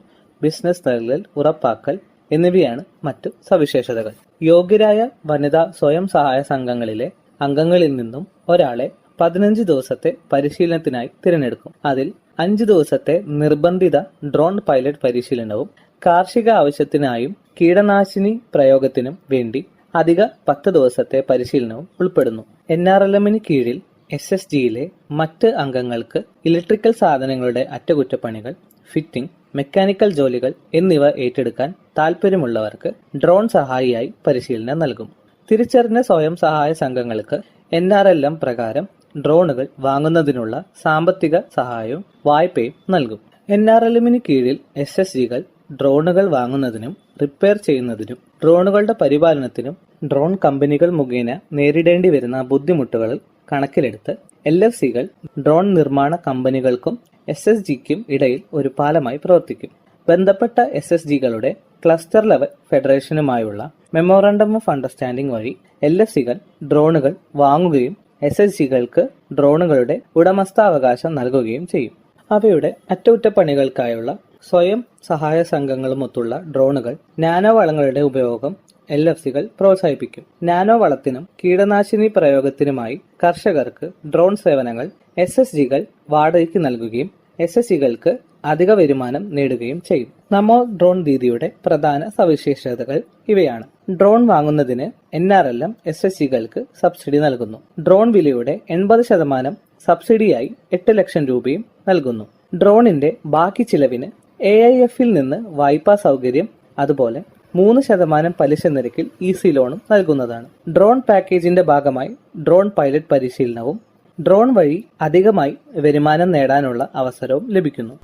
ബിസിനസ് നൽകൽ ഉറപ്പാക്കൽ എന്നിവയാണ് മറ്റു സവിശേഷതകൾ. യോഗ്യരായ വനിതാ സ്വയം സഹായ സംഘങ്ങളിലെ അംഗങ്ങളിൽ നിന്നും ഒരാളെ 15 ദിവസത്തെ പരിശീലനത്തിനായി തിരഞ്ഞെടുക്കും. അതിൽ 5 ദിവസത്തെ നിർബന്ധിത ഡ്രോൺ പൈലറ്റ് പരിശീലനവും കാർഷിക ആവശ്യത്തിനായും കീടനാശിനി പ്രയോഗത്തിനും വേണ്ടി അധിക 10 ദിവസത്തെ പരിശീലനവും ഉൾപ്പെടുന്നു. NRLM-ന് കീഴിൽ SHGയിലെ മറ്റ് അംഗങ്ങൾക്ക് ഇലക്ട്രിക്കൽ സാധനങ്ങളുടെ അറ്റകുറ്റപ്പണികൾ, ഫിറ്റിംഗ്, മെക്കാനിക്കൽ ജോലികൾ എന്നിവ ഏറ്റെടുക്കാൻ താൽപ്പര്യമുള്ളവർക്ക് ഡ്രോൺ സഹായിയായി പരിശീലനം നൽകും. തിരിച്ചറിഞ്ഞ സ്വയം സഹായ സംഘങ്ങൾക്ക് NRLM പ്രകാരം ഡ്രോണുകൾ വാങ്ങുന്നതിനുള്ള സാമ്പത്തിക സഹായവും വായ്പയും നൽകും. NRLM-ന് കീഴിൽ SHGകൾ ഡ്രോണുകൾ വാങ്ങുന്നതിനും റിപ്പയർ ചെയ്യുന്നതിനും ഡ്രോണുകളുടെ പരിപാലനത്തിനും ഡ്രോൺ കമ്പനികൾ മുഖേന നേരിടേണ്ടി വരുന്ന ബുദ്ധിമുട്ടുകൾ കണക്കിലെടുത്ത് LFCകൾ ഡ്രോൺ നിർമ്മാണ കമ്പനികൾക്കും SHGക്കും ഇടയിൽ ഒരു പാലമായി പ്രവർത്തിക്കും. ബന്ധപ്പെട്ട SHGകളുടെ ക്ലസ്റ്റർ ലെവൽ ഫെഡറേഷനുമായുള്ള മെമ്മോറാണ്ടം ഓഫ് അണ്ടർസ്റ്റാൻഡിംഗ് വഴി LFCകൾ ഡ്രോണുകൾ വാങ്ങുകയും SHGകൾക്ക് ഡ്രോണുകളുടെ ഉടമസ്ഥാവകാശം നൽകുകയും ചെയ്യും. അവയുടെ അറ്റകുറ്റപ്പണികൾക്കായുള്ള സ്വയം സഹായ സംഘങ്ങളുമൊത്തുള്ള ഡ്രോണുകൾ, നാനോ വളങ്ങളുടെ ഉപയോഗം LFCകൾ പ്രോത്സാഹിപ്പിക്കും. നാനോ വളത്തിനും കീടനാശിനി പ്രയോഗത്തിനുമായി കർഷകർക്ക് ഡ്രോൺ സേവനങ്ങൾ SHGകൾ വാടകയ്ക്ക് നൽകുകയും SHGകൾക്ക് അധിക വരുമാനം നേടുകയും ചെയ്യും. നമോ ഡ്രോൺ ദീദിയുടെ പ്രധാന സവിശേഷതകൾ ഇവയാണ്: ഡ്രോൺ വാങ്ങുന്നതിന് NRLM SHGകൾക്ക് സബ്സിഡി നൽകുന്നു. ഡ്രോൺ വിലയുടെ 80% സബ്സിഡിയായി 8 ലക്ഷം രൂപയും നൽകുന്നു. ഡ്രോണിന്റെ ബാക്കി ചിലവിന് AIF-ൽ നിന്ന് വായ്പാ സൗകര്യം, അതുപോലെ 3% പലിശ നിരക്കിൽ ഈസി ലോണും നൽകുന്നതാണ്. ഡ്രോൺ പാക്കേജിന്റെ ഭാഗമായി ഡ്രോൺ പൈലറ്റ് പരിശീലനവും ഡ്രോൺ വഴി അധികമായി വരുമാനം നേടാനുള്ള അവസരവും ലഭിക്കുന്നു.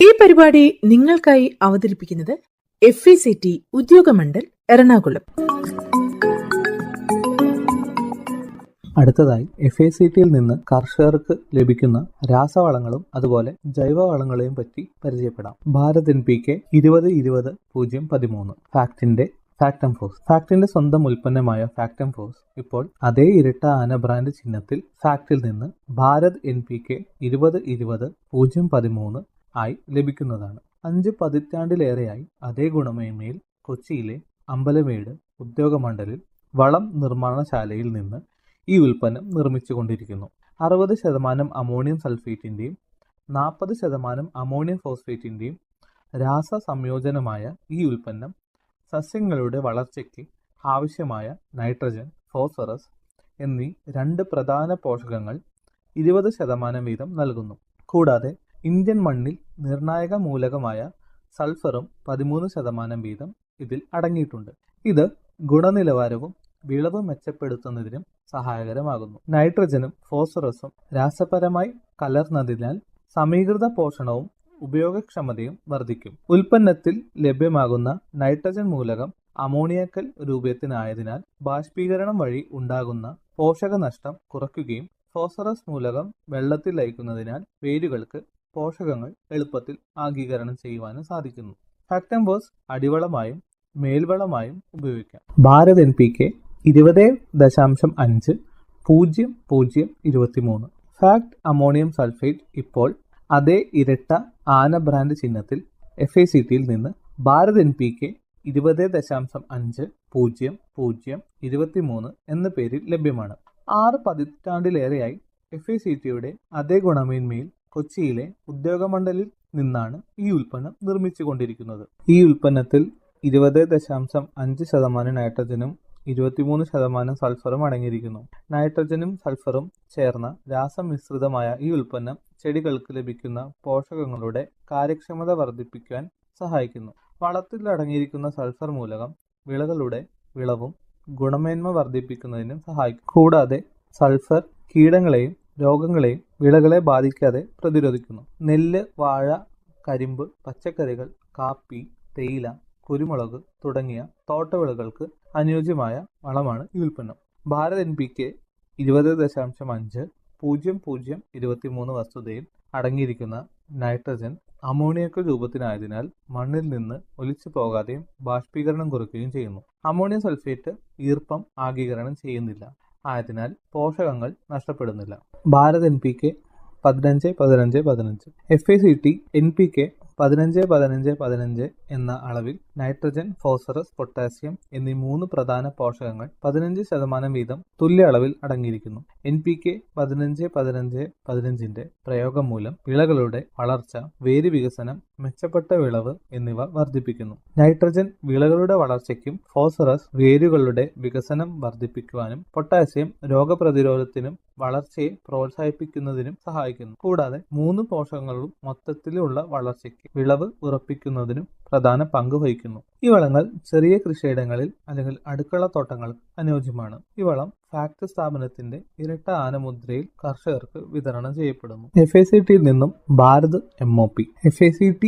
ഈ പരിപാടി നിങ്ങൾക്കായി അവതരിപ്പിക്കുന്നത് FECT ഉദ്യോഗമണ്ഡൽ എറണാകുളം. അടുത്തതായി FACTയിൽ നിന്ന് കർഷകർക്ക് ലഭിക്കുന്ന രാസവളങ്ങളും അതുപോലെ ജൈവവളങ്ങളെയും പറ്റി പരിചയപ്പെടാം. ഭാരത് NPK 20-20-013 ഫാക്ടംഫോസ് സ്വന്തം ഉൽപ്പന്നമായ ഫാക്ടംഫോസ് ഇപ്പോൾ അതേ ഇരട്ട ആന ബ്രാൻഡ് ചിഹ്നത്തിൽ ഫാക്ടിൽ നിന്ന് ഭാരത് NPK 20-20-013 ആയി ലഭിക്കുന്നതാണ്. 5 പതിറ്റാണ്ടിലേറെയായി അതേ ഗുണമേന്മയിൽ കൊച്ചിയിലെ അമ്പലമേട് ഉദ്യോഗമണ്ഡലിൽ വളം നിർമ്മാണശാലയിൽ നിന്ന് ഈ ഉൽപ്പന്നം നിർമ്മിച്ചുകൊണ്ടിരിക്കുന്നു. 60% അമോണിയം സൾഫേറ്റിന്റെയും 40% അമോണിയം ഫോസ്ഫേറ്റിന്റെയും രാസ സംയോജനമായ ഈ ഉൽപ്പന്നം സസ്യങ്ങളുടെ വളർച്ചയ്ക്ക് ആവശ്യമായ നൈട്രജൻ, ഫോസ്ഫറസ് എന്നീ 2 പ്രധാന പോഷകങ്ങൾ 20% വീതം നൽകുന്നു. കൂടാതെ ഇന്ത്യൻ മണ്ണിൽ നിർണായക മൂലകമായ സൾഫറും 13% വീതം ഇതിൽ അടങ്ങിയിട്ടുണ്ട്. ഇത് ഗുണനിലവാരവും വിളവ് മെച്ചപ്പെടുത്തുന്നതിനും സഹായകരമാകുന്നു. നൈട്രജനും ഫോസ്ഫറസും രാസപരമായി കലർന്നതിനാൽ സമീകൃത പോഷണവും ഉപയോഗക്ഷമതയും വർദ്ധിക്കും. ഉൽപ്പന്നത്തിൽ ലഭ്യമാകുന്ന നൈട്രജൻ മൂലകം അമോണിയക്കൽ രൂപത്തിനായതിനാൽ ബാഷ്പീകരണം വഴി ഉണ്ടാകുന്ന പോഷകനഷ്ടം കുറയ്ക്കുകയും ഫോസ്ഫറസ് മൂലകം വെള്ളത്തിൽ ലയിക്കുന്നതിനാൽ വേരുകൾക്ക് പോഷകങ്ങൾ എളുപ്പത്തിൽ ആഗീകരണം ചെയ്യുവാനും സാധിക്കുന്നു. ഫാക്ടംവേഴ്സ് അടിവളമായും മേൽവളമായും ഉപയോഗിക്കാം. Bharat NPK 20.5-00-23. Fact ammonium sulphate ഇപ്പോൾ അതേ ഇരട്ട ആന ബ്രാൻഡ് ചിഹ്നത്തിൽ FACTയിൽ നിന്ന് ഭാരത് NPK 20.5-00-23 എന്ന പേരിൽ ലഭ്യമാണ്. 6 പതിറ്റാണ്ടിലേറെയായി FACTയുടെ അതേ ഗുണമേന്മയിൽ കൊച്ചിയിലെ ഉദ്യോഗമണ്ഡലിൽ നിന്നാണ് ഈ ഉൽപ്പന്നം നിർമ്മിച്ചുകൊണ്ടിരിക്കുന്നത്. ഈ ഉൽപ്പന്നത്തിൽ 20.5% നൈട്രജനും 23% സൾഫറും അടങ്ങിയിരിക്കുന്നു. നൈട്രജനും സൾഫറും ചേർന്ന രാസമിശ്രിതമായ ഈ ഉൽപ്പന്നം ചെടികൾക്ക് ലഭിക്കുന്ന പോഷകങ്ങളുടെ കാര്യക്ഷമത വർദ്ധിപ്പിക്കാൻ സഹായിക്കുന്നു. വളത്തിൽ അടങ്ങിയിരിക്കുന്ന സൾഫർ മൂലകം വിളകളുടെ വിളവും ഗുണമേന്മ വർദ്ധിപ്പിക്കുന്നതിനും സഹായിക്കും. കൂടാതെ സൾഫർ കീടങ്ങളെയും രോഗങ്ങളെയും വിളകളെ ബാധിക്കാതെ പ്രതിരോധിക്കുന്നു. നെല്ല്, വാഴ, കരിമ്പ്, പച്ചക്കറികൾ, കാപ്പി, തേയില, കുരുമുളക് തുടങ്ങിയ തോട്ടവിളകൾക്ക് അനുയോജ്യമായ വളമാണ് ഈ ഉൽപ്പന്നം. ഭാരത് NPK 20.5-00-23 വസ്തുതയിൽ അടങ്ങിയിരിക്കുന്ന നൈട്രജൻ അമോണിയക്കൽ രൂപത്തിനായതിനാൽ മണ്ണിൽ നിന്ന് ഒലിച്ചു പോകാതെയും ബാഷ്പീകരണം കുറയ്ക്കുകയും ചെയ്യുന്നു. അമോണിയം സൾഫേറ്റ് ഈർപ്പം ആഗീകരണം ചെയ്യുന്നില്ല, ആയതിനാൽ പോഷകങ്ങൾ നഷ്ടപ്പെടുന്നില്ല. ഭാരത് NPK 15-15-15. FACT NPK 15-15-15 എന്ന അളവിൽ നൈട്രജൻ, ഫോസ്ഫറസ്, പൊട്ടാസ്യം എന്നീ 3 പ്രധാന പോഷകങ്ങൾ 15% വീതം തുല്യ അളവിൽ അടങ്ങിയിരിക്കുന്നു. NPK 15-15-15ന്റെ പ്രയോഗം മൂലം വിളകളുടെ വളർച്ച, വേര് വികസനം, മെച്ചപ്പെട്ട വിളവ് എന്നിവ വർദ്ധിപ്പിക്കുന്നു. നൈട്രജൻ വിളകളുടെ വളർച്ചയ്ക്കും ഫോസ്ഫറസ് വേരുകളുടെ വികസനം വർദ്ധിപ്പിക്കുവാനും പൊട്ടാസ്യം രോഗപ്രതിരോധത്തിനും വളർച്ചയെ പ്രോത്സാഹിപ്പിക്കുന്നതിനും സഹായിക്കുന്നു. കൂടാതെ 3 പോഷകങ്ങളും മൊത്തത്തിലുള്ള വളർച്ചയ്ക്ക് വിളവ് ഉറപ്പിക്കുന്നതിനും പ്രധാന പങ്ക് വഹിക്കുന്നു. ഈ വളങ്ങൾ ചെറിയ കൃഷിയിടങ്ങളിൽ അല്ലെങ്കിൽ അടുക്കള തോട്ടങ്ങൾക്ക് അനുയോജ്യമാണ്. ഈ വളം ഫാക്ട് സ്ഥാപനത്തിന്റെ ഇരട്ട ആനമുദ്രയിൽ കർഷകർക്ക് വിതരണം ചെയ്യപ്പെടുന്നു. FACTയിൽ നിന്നും ഭാരത് MOP. FACT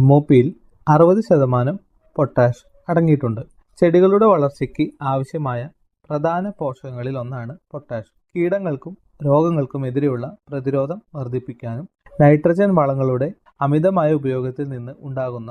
MOPയിൽ 60% പൊട്ടാഷ് അടങ്ങിയിട്ടുണ്ട്. ചെടികളുടെ വളർച്ചയ്ക്ക് ആവശ്യമായ പ്രധാന പോഷകങ്ങളിൽ ഒന്നാണ് പൊട്ടാഷ്. കീടങ്ങൾക്കും രോഗങ്ങൾക്കും എതിരെയുള്ള പ്രതിരോധം വർദ്ധിപ്പിക്കാനും നൈട്രജൻ വളങ്ങളുടെ അമിതമായ ഉപയോഗത്തിൽ നിന്ന് ഉണ്ടാകുന്ന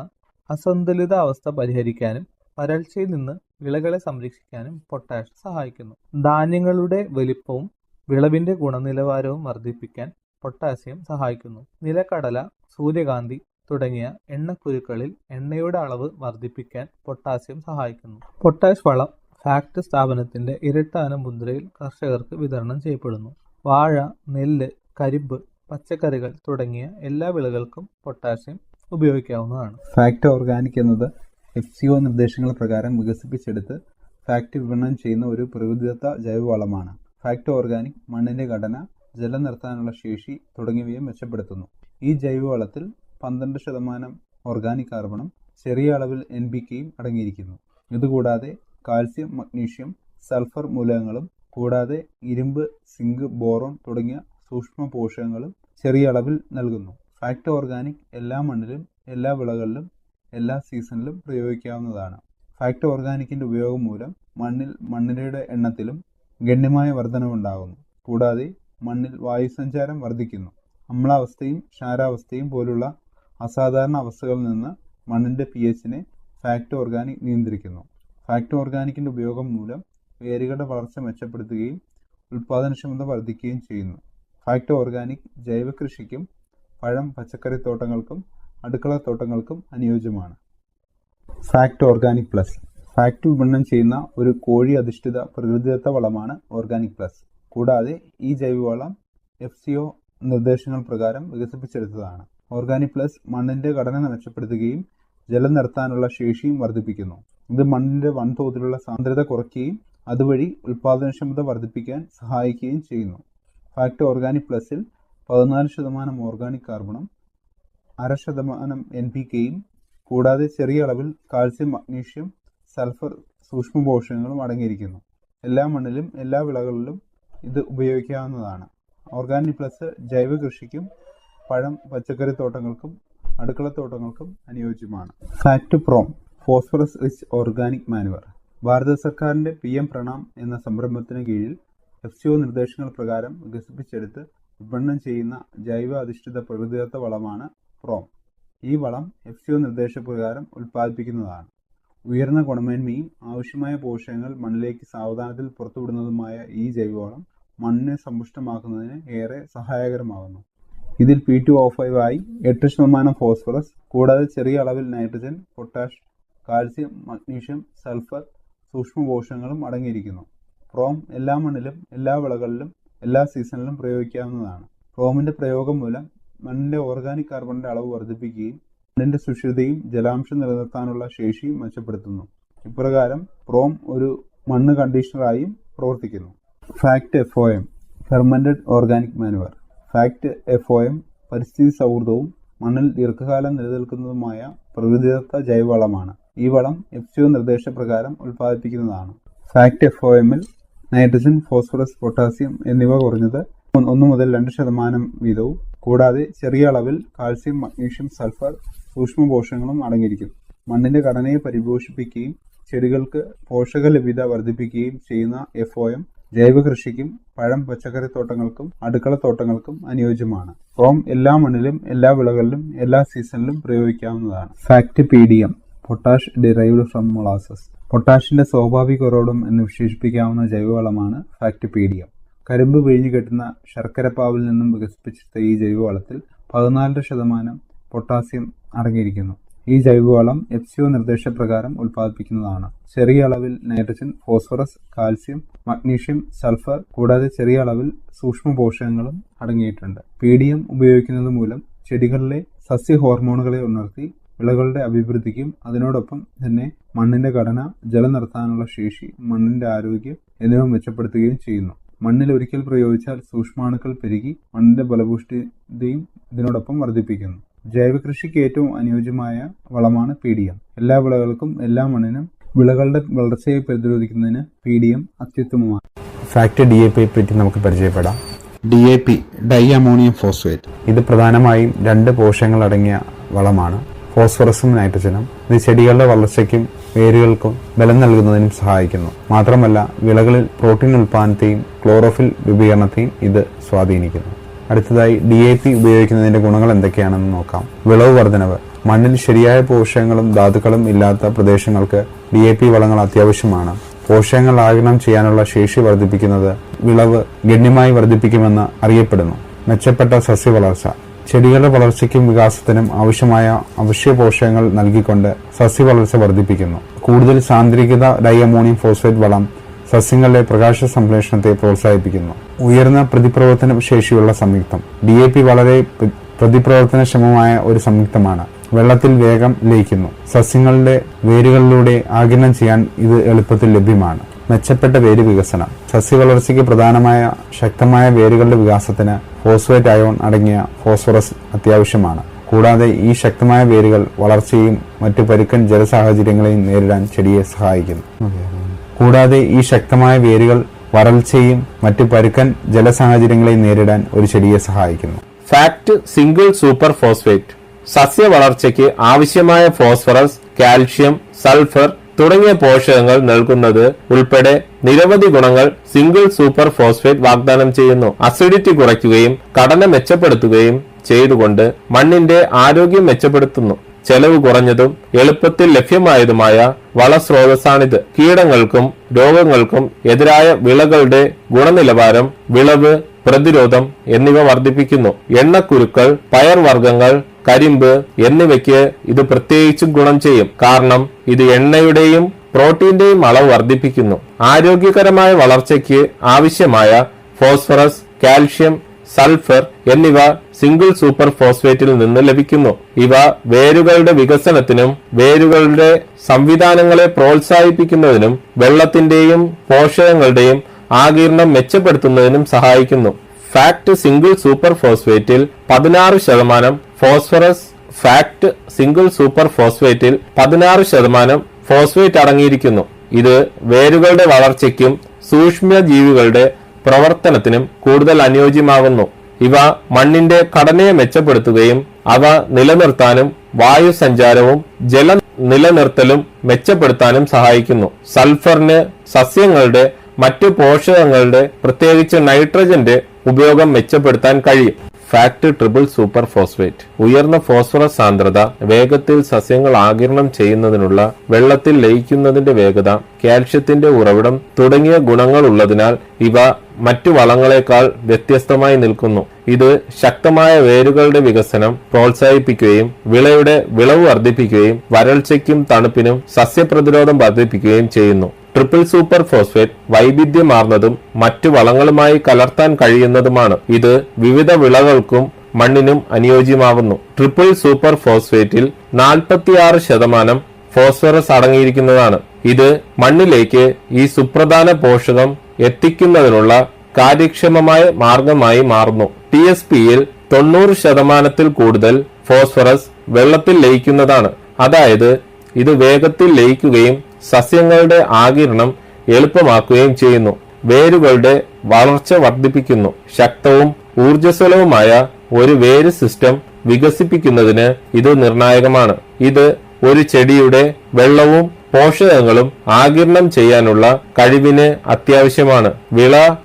അസന്തുലിത അവസ്ഥ പരിഹരിക്കാനും വരൾച്ചയിൽ നിന്ന് വിളകളെ സംരക്ഷിക്കാനും പൊട്ടാഷ് സഹായിക്കുന്നു. ധാന്യങ്ങളുടെ വലിപ്പവും വിളവിന്റെ ഗുണനിലവാരവും വർദ്ധിപ്പിക്കാൻ പൊട്ടാസ്യം സഹായിക്കുന്നു. നിലക്കടല, സൂര്യകാന്തി തുടങ്ങിയ എണ്ണക്കുരുക്കളിൽ എണ്ണയുടെ അളവ് വർദ്ധിപ്പിക്കാൻ പൊട്ടാസ്യം സഹായിക്കുന്നു. പൊട്ടാഷ് വളം ഫാക്ട് സ്ഥാപനത്തിന്റെ ഇരട്ട ആനമുദ്രയിൽ കർഷകർക്ക് വിതരണം ചെയ്യപ്പെടുന്നു. വാഴ, നെല്ല്, കരിമ്പ്, പച്ചക്കറികൾ തുടങ്ങിയ എല്ലാ വിളകൾക്കും പൊട്ടാസ്യം ഉപയോഗിക്കാവുന്നതാണ്. ഫാക്ട് ഓർഗാനിക് എന്നത് FCO നിർദ്ദേശങ്ങൾ പ്രകാരം വികസിപ്പിച്ചെടുത്ത് ഫാക്ട് വിപണനം ചെയ്യുന്ന ഒരു പ്രകൃതിദത്ത ജൈവവളമാണ്. ഫാക്ട് ഓർഗാനിക് മണ്ണിന്റെ ഘടന, ജലം നിർത്താനുള്ള ശേഷി തുടങ്ങിയവയെ മെച്ചപ്പെടുത്തുന്നു. ഈ ജൈവവളത്തിൽ 12% ഓർഗാനിക് കാർബണും ചെറിയ അളവിൽ NPKയും അടങ്ങിയിരിക്കുന്നു. ഇതുകൂടാതെ കാൽസ്യം, മഗ്നീഷ്യം, സൾഫർ മൂലകങ്ങളും കൂടാതെ ഇരുമ്പ്, സിങ്ക്, ബോറോൺ തുടങ്ങിയ സൂക്ഷ്മ പോഷകങ്ങളും ചെറിയ അളവിൽ നൽകുന്നു. ഫാക്ട് ഓർഗാനിക് എല്ലാ മണ്ണിലും, എല്ലാ വിളകളിലും, എല്ലാ സീസണിലും പ്രയോഗിക്കാവുന്നതാണ്. ഫാക്ട് ഓർഗാനിക്കിന്റെ ഉപയോഗം മൂലം മണ്ണിരയുടെ എണ്ണത്തിലും ഗണ്യമായ വർധനവുണ്ടാകുന്നു. കൂടാതെ മണ്ണിൽ വായുസഞ്ചാരം വർദ്ധിക്കുന്നു. അമ്ലാവസ്ഥയും ക്ഷാരാവസ്ഥയും പോലുള്ള അസാധാരണ അവസ്ഥകളിൽ നിന്ന് മണ്ണിന്റെ pHനെ ഫാക്ട് ഓർഗാനിക് നിയന്ത്രിക്കുന്നു. ഫാക്ട് ഓർഗാനിക്കിന്റെ ഉപയോഗം മൂലം വേരുകളുടെ വളർച്ച മെച്ചപ്പെടുത്തുകയും ഉൽപാദനക്ഷമത വർദ്ധിക്കുകയും ചെയ്യുന്നു. ഫാക്ട് ഓർഗാനിക് ജൈവ കൃഷിക്കും പഴം, പച്ചക്കറി തോട്ടങ്ങൾക്കും അടുക്കള തോട്ടങ്ങൾക്കും അനുയോജ്യമാണ്. ഫാക്ട് ഓർഗാനിക് പ്ലസ് ഫാക്ട് വിപണനം ചെയ്യുന്ന ഒരു കോഴി അധിഷ്ഠിത പ്രകൃതിദത്ത വളമാണ് ഓർഗാനിക് പ്ലസ്. കൂടാതെ ഈ ജൈവവളം FCO നിർദ്ദേശങ്ങൾ പ്രകാരം വികസിപ്പിച്ചെടുത്തതാണ്. ഓർഗാനിക് പ്ലസ് മണ്ണിന്റെ ഘടന മെച്ചപ്പെടുത്തുകയും ജലം നിർത്താനുള്ള ശേഷിയും വർദ്ധിപ്പിക്കുന്നു. ഇത് മണ്ണിന്റെ വൻതോതിലുള്ള സാന്ദ്രത കുറയ്ക്കുകയും അതുവഴി ഉൽപാദനക്ഷമത വർദ്ധിപ്പിക്കാൻ സഹായിക്കുകയും ചെയ്യുന്നു. ഫാക്ട് ഓർഗാനിക് പ്ലസിൽ 14% ഓർഗാനിക് കാർബണും 0.5% NPKയും കൂടാതെ ചെറിയ അളവിൽ കാൽസ്യം, മഗ്നീഷ്യം, സൾഫർ, സൂക്ഷ്മപോഷകങ്ങളും അടങ്ങിയിരിക്കുന്നു. എല്ലാ മണ്ണിലും എല്ലാ വിളകളിലും ഇത് ഉപയോഗിക്കാവുന്നതാണ്. ഓർഗാനിക് പ്ലസ് ജൈവ കൃഷിക്കും പഴം, പച്ചക്കറി തോട്ടങ്ങൾക്കും അടുക്കളത്തോട്ടങ്ങൾക്കും അനുയോജ്യമാണ്. FACT PROM phosphorus rich organic manure ഭാരത സർക്കാരിന്റെ PM പ്രണാം എന്ന സംരംഭത്തിന് കീഴിൽ FCO നിർദ്ദേശങ്ങൾ പ്രകാരം വികസിപ്പിച്ചെടുത്ത് വിപണനം ചെയ്യുന്ന ജൈവ അധിഷ്ഠിത പ്രകൃതിദത്ത വളമാണ് പ്രോം. ഈ വളം FCO നിർദ്ദേശപ്രകാരം ഉൽപ്പാദിപ്പിക്കുന്നതാണ്. ഉയർന്ന ഗുണമേന്മയും ആവശ്യമായ പോഷകങ്ങൾ മണ്ണിലേക്ക് സാവധാനത്തിൽ പുറത്തുവിടുന്നതുമായ ഈ ജൈവവളം മണ്ണിനെ സമ്പുഷ്ടമാക്കുന്നതിന് ഏറെ സഹായകരമാകുന്നു. ഇതിൽ P2O5 ആയി 8% ഫോസ്ഫറസ് കൂടാതെ ചെറിയ അളവിൽ nitrogen, potash, calcium, magnesium, sulphur, സൂക്ഷ്മപോഷകങ്ങളും അടങ്ങിയിരിക്കുന്നു. പ്രോം എല്ലാ മണ്ണിലും എല്ലാ വിളകളിലും എല്ലാ സീസണിലും പ്രയോഗിക്കാവുന്നതാണ്. പ്രോമിന്റെ പ്രയോഗം മൂലം മണ്ണിന്റെ ഓർഗാനിക് കാർബണിന്റെ അളവ് വർദ്ധിപ്പിക്കുകയും മണ്ണിന്റെ സുഷിരതയും ജലാംശം നിലനിർത്താനുള്ള ശേഷിയും മെച്ചപ്പെടുത്തുന്നു. ഇപ്രകാരം പ്രോം ഒരു മണ്ണ് കണ്ടീഷണറായും പ്രവർത്തിക്കുന്നു. Fact FOM fermented organic manoeuvre. Fact FOM പരിസ്ഥിതി സൗഹൃദവും മണ്ണിൽ ദീർഘകാലം നിലനിൽക്കുന്നതുമായ പ്രകൃതിദത്ത ജൈവവളമാണ്. ഈ വളം FCO നിർദ്ദേശപ്രകാരം ഉൽപ്പാദിപ്പിക്കുന്നതാണ്. ഫാക്ട് FOMൽ നൈട്രജൻ, ഫോസ്ഫറസ്, പൊട്ടാസ്യം എന്നിവ കുറഞ്ഞത് 1 മുതൽ 2% വീതവും കൂടാതെ ചെറിയ അളവിൽ കാൽസ്യം, മഗ്നീഷ്യം, സൾഫർ, സൂക്ഷ്മപോഷകങ്ങളും അടങ്ങിയിരിക്കുന്നു. മണ്ണിന്റെ ഘടനയെ പരിപോഷിപ്പിക്കുകയും ചെടികൾക്ക് പോഷക ലഭ്യത വർദ്ധിപ്പിക്കുകയും ചെയ്യുന്ന FOM ജൈവ കൃഷിക്കും പഴം, പച്ചക്കറി തോട്ടങ്ങൾക്കും അടുക്കളത്തോട്ടങ്ങൾക്കും അനുയോജ്യമാണ്. പ്രോം എല്ലാ മണ്ണിലും എല്ലാ വിളകളിലും എല്ലാ സീസണിലും പ്രയോഗിക്കാവുന്നതാണ്. FACT PDM potash derived from molasses. പൊട്ടാഷിന്റെ സ്വാഭാവിക ഉറവിടം എന്ന് വിശേഷിപ്പിക്കാവുന്ന ജൈവവളമാണ് ഫാക്ട് PDM. കരിമ്പ് പിഴിഞ്ഞു കെട്ടുന്ന ശർക്കരപ്പാവിൽ നിന്നും വികസിപ്പിച്ചെടുത്ത ഈ ജൈവവളത്തിൽ 14% പൊട്ടാസ്യം അടങ്ങിയിരിക്കുന്നു. ഈ ജൈവവളം FCO നിർദ്ദേശപ്രകാരം ഉൽപ്പാദിപ്പിക്കുന്നതാണ്. ചെറിയ അളവിൽ nitrogen, phosphorus, calcium, magnesium, sulphur കൂടാതെ ചെറിയ അളവിൽ സൂക്ഷ്മപോഷകങ്ങളും അടങ്ങിയിട്ടുണ്ട്. PDM ഉപയോഗിക്കുന്നത് മൂലം ചെടികളിലെ സസ്യ ഹോർമോണുകളെ ഉണർത്തി വിളകളുടെ അഭിവൃദ്ധിക്കും അതിനോടൊപ്പം തന്നെ മണ്ണിന്റെ ഘടന, ജലം നിർത്താനുള്ള ശേഷി, മണ്ണിന്റെ ആരോഗ്യം എന്നിവ മെച്ചപ്പെടുത്തുകയും ചെയ്യുന്നു. മണ്ണിൽ ഒരിക്കൽ പ്രയോഗിച്ചാൽ സൂക്ഷ്മാണുക്കൾ പെരുകി മണ്ണിന്റെ ഫലപുഷ്ടിയും ഇതിനോടൊപ്പം വർദ്ധിപ്പിക്കുന്നു. ജൈവകൃഷിക്ക് ഏറ്റവും അനുയോജ്യമായ വളമാണ് PDM. എല്ലാ വിളകൾക്കും എല്ലാ മണ്ണിനും വിളകളുടെ വളർച്ചയെ പ്രതിരോധിക്കുന്നതിന് PDM അത്യുത്തമമാണ്. ഫാക്ട് DAP പറ്റി നമുക്ക് പരിചയപ്പെടാം. DAP dye ammonium phosphate. ഇത് പ്രധാനമായും 2 പോഷകങ്ങൾ അടങ്ങിയ വളമാണ്, ഫോസ്ഫറസും നൈട്രജനും. ഇത് ചെടികളുടെ വളർച്ചയ്ക്കും വേരുകൾക്കും ബലം നൽകുന്നതിനും സഹായിക്കുന്നു. മാത്രമല്ല വിളകളിൽ പ്രോട്ടീൻ ഉൽപാദനത്തെയും ക്ലോറോഫിൽ രൂപീകരണത്തെയും ഇത് സ്വാധീനിക്കുന്നു. അടുത്തതായി DAP ഉപയോഗിക്കുന്നതിന്റെ ഗുണങ്ങൾ എന്തൊക്കെയാണെന്ന് നോക്കാം. വിളവ് വർധനവ്. മണ്ണിൽ ശരിയായ പോഷകങ്ങളും ധാതുക്കളും ഇല്ലാത്ത പ്രദേശങ്ങൾക്ക് DAP വളങ്ങൾ അത്യാവശ്യമാണ്. പോഷകങ്ങൾ ആഗിരണം ചെയ്യാനുള്ള ശേഷി വർദ്ധിപ്പിക്കുന്നത് വിളവ് ഗണ്യമായി വർദ്ധിപ്പിക്കുമെന്ന് അറിയപ്പെടുന്നു. മെച്ചപ്പെട്ട സസ്യവളർച്ച. ചെടികളുടെ വളർച്ചയ്ക്കും വികാസത്തിനും ആവശ്യമായ അവശ്യ പോഷകങ്ങൾ നൽകിക്കൊണ്ട് സസ്യവളർച്ച വർദ്ധിപ്പിക്കുന്നു. കൂടുതൽ സാന്ദ്രീകൃത ഡൈ അമോണിയം ഫോസ്ഫേറ്റ് വളം സസ്യങ്ങളുടെ പ്രകാശ സംശ്ലേഷണത്തെ പ്രോത്സാഹിപ്പിക്കുന്നു. ഉയർന്ന പ്രതിപ്രവർത്തന ശേഷിയുള്ള സംയുക്തം. DAP വളരെ പ്രതിപ്രവർത്തനക്ഷമമായ ഒരു സംയുക്തമാണ്. വെള്ളത്തിൽ വേഗം ലയിക്കുന്നു. സസ്യങ്ങളുടെ വേരുകളിലൂടെ ആഗിരണം ചെയ്യാൻ ഇത് എളുപ്പത്തിൽ ലഭ്യമാണ്. മെച്ചപ്പെട്ട വേര് വികസനം. സസ്യവളർച്ചയ്ക്ക് പ്രധാനമായ ശക്തമായ വേരുകളുടെ വികാസത്തിന് ഫോസ്ഫേറ്റ് അയോൺ അടങ്ങിയ ഫോസ്ഫറസ് അത്യാവശ്യമാണ്. കൂടാതെ ഈ ശക്തമായ വേരുകൾ വളർച്ചയും മറ്റു പരുക്കൻ ജലസാഹചര്യങ്ങളെയും നേരിടാൻ ചെടിയെ സഹായിക്കുന്നു. കൂടാതെ ഈ ശക്തമായ വേരുകൾ വരൾച്ചയും മറ്റു പരുക്കൻ ജലസാഹചര്യങ്ങളെയും നേരിടാൻ ഒരു ചെടിയെ സഹായിക്കുന്നു. FACT single super phosphate. സസ്യ വളർച്ചയ്ക്ക് ആവശ്യമായ ഫോസ്ഫറസ്, കാൽഷ്യം, സൾഫർ തുടങ്ങിയ പോഷകങ്ങൾ നൽകുന്നത് ഉൾപ്പെടെ നിരവധി ഗുണങ്ങൾ സിംഗിൾ സൂപ്പർ ഫോസ്ഫേറ്റ് വാഗ്ദാനം ചെയ്യുന്നു. അസിഡിറ്റി കുറയ്ക്കുകയും ഘടന മെച്ചപ്പെടുത്തുകയും ചെയ്തുകൊണ്ട് മണ്ണിന്റെ ആരോഗ്യം മെച്ചപ്പെടുത്തുന്നു. ചെലവ് കുറഞ്ഞതും എളുപ്പത്തിൽ ലഭ്യമായതുമായ വളസ്രോതസ്സാണിത്. കീടങ്ങൾക്കും രോഗങ്ങൾക്കും എതിരായ വിളകളുടെ ഗുണനിലവാരം, വിളവ് പ്രതിരോധം എന്നിവ വർദ്ധിപ്പിക്കുന്നു. എണ്ണക്കുരുക്കൾ, പയർവർഗ്ഗങ്ങൾ, കരിമ്പ് എന്നിവയ്ക്ക് ഇത് പ്രത്യേകിച്ചും ഗുണം ചെയ്യും. കാരണം ഇത് എണ്ണയുടെയും പ്രോട്ടീന്റെയും അളവ് വർദ്ധിപ്പിക്കുന്നു. ആരോഗ്യകരമായ വളർച്ചയ്ക്ക് ആവശ്യമായ ഫോസ്ഫറസ്, കാൽഷ്യം, സൾഫർ എന്നിവ സിംഗിൾ സൂപ്പർ ഫോസ്ഫേറ്റിൽ നിന്ന് ലഭിക്കുന്നു. ഇവ വേരുകളുടെ വികസനത്തിനും വേരുകളുടെ സംവിധാനങ്ങളെ പ്രോത്സാഹിപ്പിക്കുന്നതിനും വെള്ളത്തിന്റെയും പോഷകങ്ങളുടെയും ആഗിരണം മെച്ചപ്പെടുത്തുന്നതിനും സഹായിക്കുന്നു. ഫാക്ട് സിംഗിൾ സൂപ്പർ ഫോസ്ഫേറ്റിൽ 16% ഫോസ്ഫറസ്, ഫാക്ട് സിംഗിൾ സൂപ്പർ ഫോസ്ഫേറ്റിൽ 16% ഫോസ്ഫേറ്റ് അടങ്ങിയിരിക്കുന്നു. ഇത് വേരുകളുടെ വളർച്ചയ്ക്കും സൂക്ഷ്മജീവികളുടെ പ്രവർത്തനത്തിനും കൂടുതൽ അനുയോജ്യമാകുന്നു. ഇവ മണ്ണിന്റെ ഘടനയെ മെച്ചപ്പെടുത്തുകയും അവ നിലനിർത്താനും വായു സഞ്ചാരവും ജല നിലനിർത്തലും മെച്ചപ്പെടുത്താനും സഹായിക്കുന്നു. സൾഫറിന് സസ്യങ്ങളുടെ മറ്റു പോഷകങ്ങളുടെ പ്രത്യേകിച്ച് നൈട്രജന്റെ ഉപയോഗം മെച്ചപ്പെടുത്താൻ കഴിയും. ഫാക്ട് ട്രിപ്പിൾ സൂപ്പർ ഫോസ്ഫേറ്റ് ഉയർന്ന ഫോസ്ഫറസ് സാന്ദ്രത, വേഗത്തിൽ സസ്യങ്ങൾ ആഗിരണം ചെയ്യുന്നതിനുള്ള വെള്ളത്തിൽ ലയിക്കുന്നതിന്റെ വേഗത, കാൽഷ്യത്തിന്റെ ഉറവിടം തുടങ്ങിയ ഗുണങ്ങൾ ഉള്ളതിനാൽ ഇവ മറ്റു വളങ്ങളെക്കാൾ വ്യത്യസ്തമായി നിൽക്കുന്നു. ഇത് ശക്തമായ വേരുകളുടെ വികസനം പ്രോത്സാഹിപ്പിക്കുകയും വിളയുടെ വിളവ് വർദ്ധിപ്പിക്കുകയും വരൾച്ചയ്ക്കും തണുപ്പിനും സസ്യപ്രതിരോധം വർദ്ധിപ്പിക്കുകയും ചെയ്യുന്നു. ട്രിപ്പിൾ സൂപ്പർ ഫോസ്ഫേറ്റ് വൈവിധ്യമാർന്നതും മറ്റു വളങ്ങളുമായി കലർത്താൻ കഴിയുന്നതുമാണ്. ഇത് വിവിധ വിളകൾക്കും മണ്ണിനും അനുയോജ്യമാകുന്നു. ട്രിപ്പിൾ സൂപ്പർ ഫോസ്ഫേറ്റിൽ 46% ഫോസ്ഫറസ് അടങ്ങിയിരിക്കുന്നതാണ്. ഇത് മണ്ണിലേക്ക് ഈ സുപ്രധാന പോഷകം എത്തിക്കുന്നതിനുള്ള കാര്യക്ഷമമായ മാർഗമായി മാറുന്നു. TSPയിൽ 90% കൂടുതൽ ഫോസ്ഫറസ് വെള്ളത്തിൽ ലയിക്കുന്നതാണ്. അതായത് ഇത് വേഗത്തിൽ ലയിക്കുകയും സസ്യങ്ങളുടെ ആഗിരണം എളുപ്പമാക്കുകയും ചെയ്യുന്നു. വേരുകളുടെ വളർച്ച വർദ്ധിപ്പിക്കുന്നു. ശക്തവും ഊർജ്ജസ്വലവുമായ ഒരു വേര് സിസ്റ്റം വികസിപ്പിക്കുന്നതിന് ഇത് നിർണായകമാണ്. ഇത് ഒരു ചെടിയുടെ വെള്ളവും പോഷകങ്ങളും ആഗിരണം ചെയ്യാനുള്ള കഴിവിന് അത്യാവശ്യമാണ്.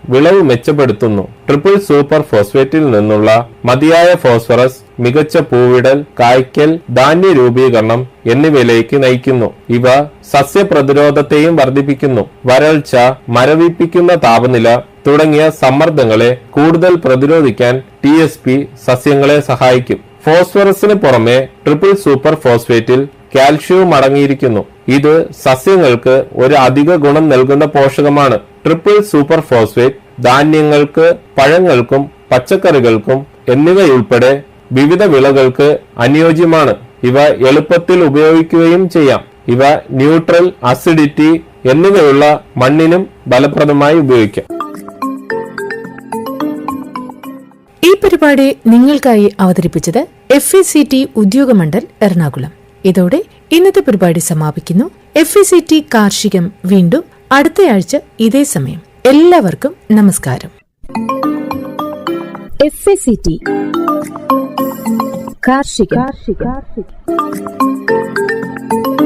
വിളവ് മെച്ചപ്പെടുത്തുന്നു. ട്രിപ്പിൾ സൂപ്പർ ഫോസ്ഫേറ്റിൽ നിന്നുള്ള മതിയായ ഫോസ്ഫറസ് മികച്ച പൂവിടൽ, കായ്ക്കൽ, ധാന്യ രൂപീകരണം എന്നിവയിലേക്ക് നയിക്കുന്നു. ഇവ സസ്യപ്രതിരോധത്തെയും വർദ്ധിപ്പിക്കുന്നു. വരൾച്ച, മരവിപ്പിക്കുന്ന താപനില തുടങ്ങിയ സമ്മർദ്ദങ്ങളെ കൂടുതൽ പ്രതിരോധിക്കാൻ TSP സസ്യങ്ങളെ സഹായിക്കും. ഫോസ്ഫറസിന് പുറമെ ട്രിപ്പിൾ സൂപ്പർ ഫോസ്ഫേറ്റിൽ കാൽഷ്യവും അടങ്ങിയിരിക്കുന്നു. ഇത് സസ്യങ്ങൾക്ക് ഒരു അധിക ഗുണം നൽകുന്ന പോഷകമാണ്. ട്രിപ്പിൾ സൂപ്പർ ഫോസ്ഫേറ്റ് ധാന്യങ്ങൾക്ക്, പഴങ്ങൾക്കും പച്ചക്കറികൾക്കും എന്നിവയുൾപ്പെടെ വിവിധ വിളകൾക്ക് അനുയോജ്യമാണ്. ഇവ എളുപ്പത്തിൽ ഉപയോഗിക്കുകയും ചെയ്യാം. ഇവ ന്യൂട്രൽ, അസിഡിറ്റി എന്നിവയുള്ള മണ്ണിനും ഫലപ്രദമായി ഉപയോഗിക്കാം. ഈ പരിപാടി നിങ്ങൾക്കായി അവതരിപ്പിച്ചത് FECT ഉദ്യോഗമണ്ഡൽ എറണാകുളം. ഇതോടെ ഇന്നത്തെ പരിപാടി സമാപിക്കുന്നു. FECT കാർഷികം വീണ്ടും അടുത്തയാഴ്ച ഇതേ സമയം. എല്ലാവർക്കും നമസ്കാരം. FECT കാർഷികം.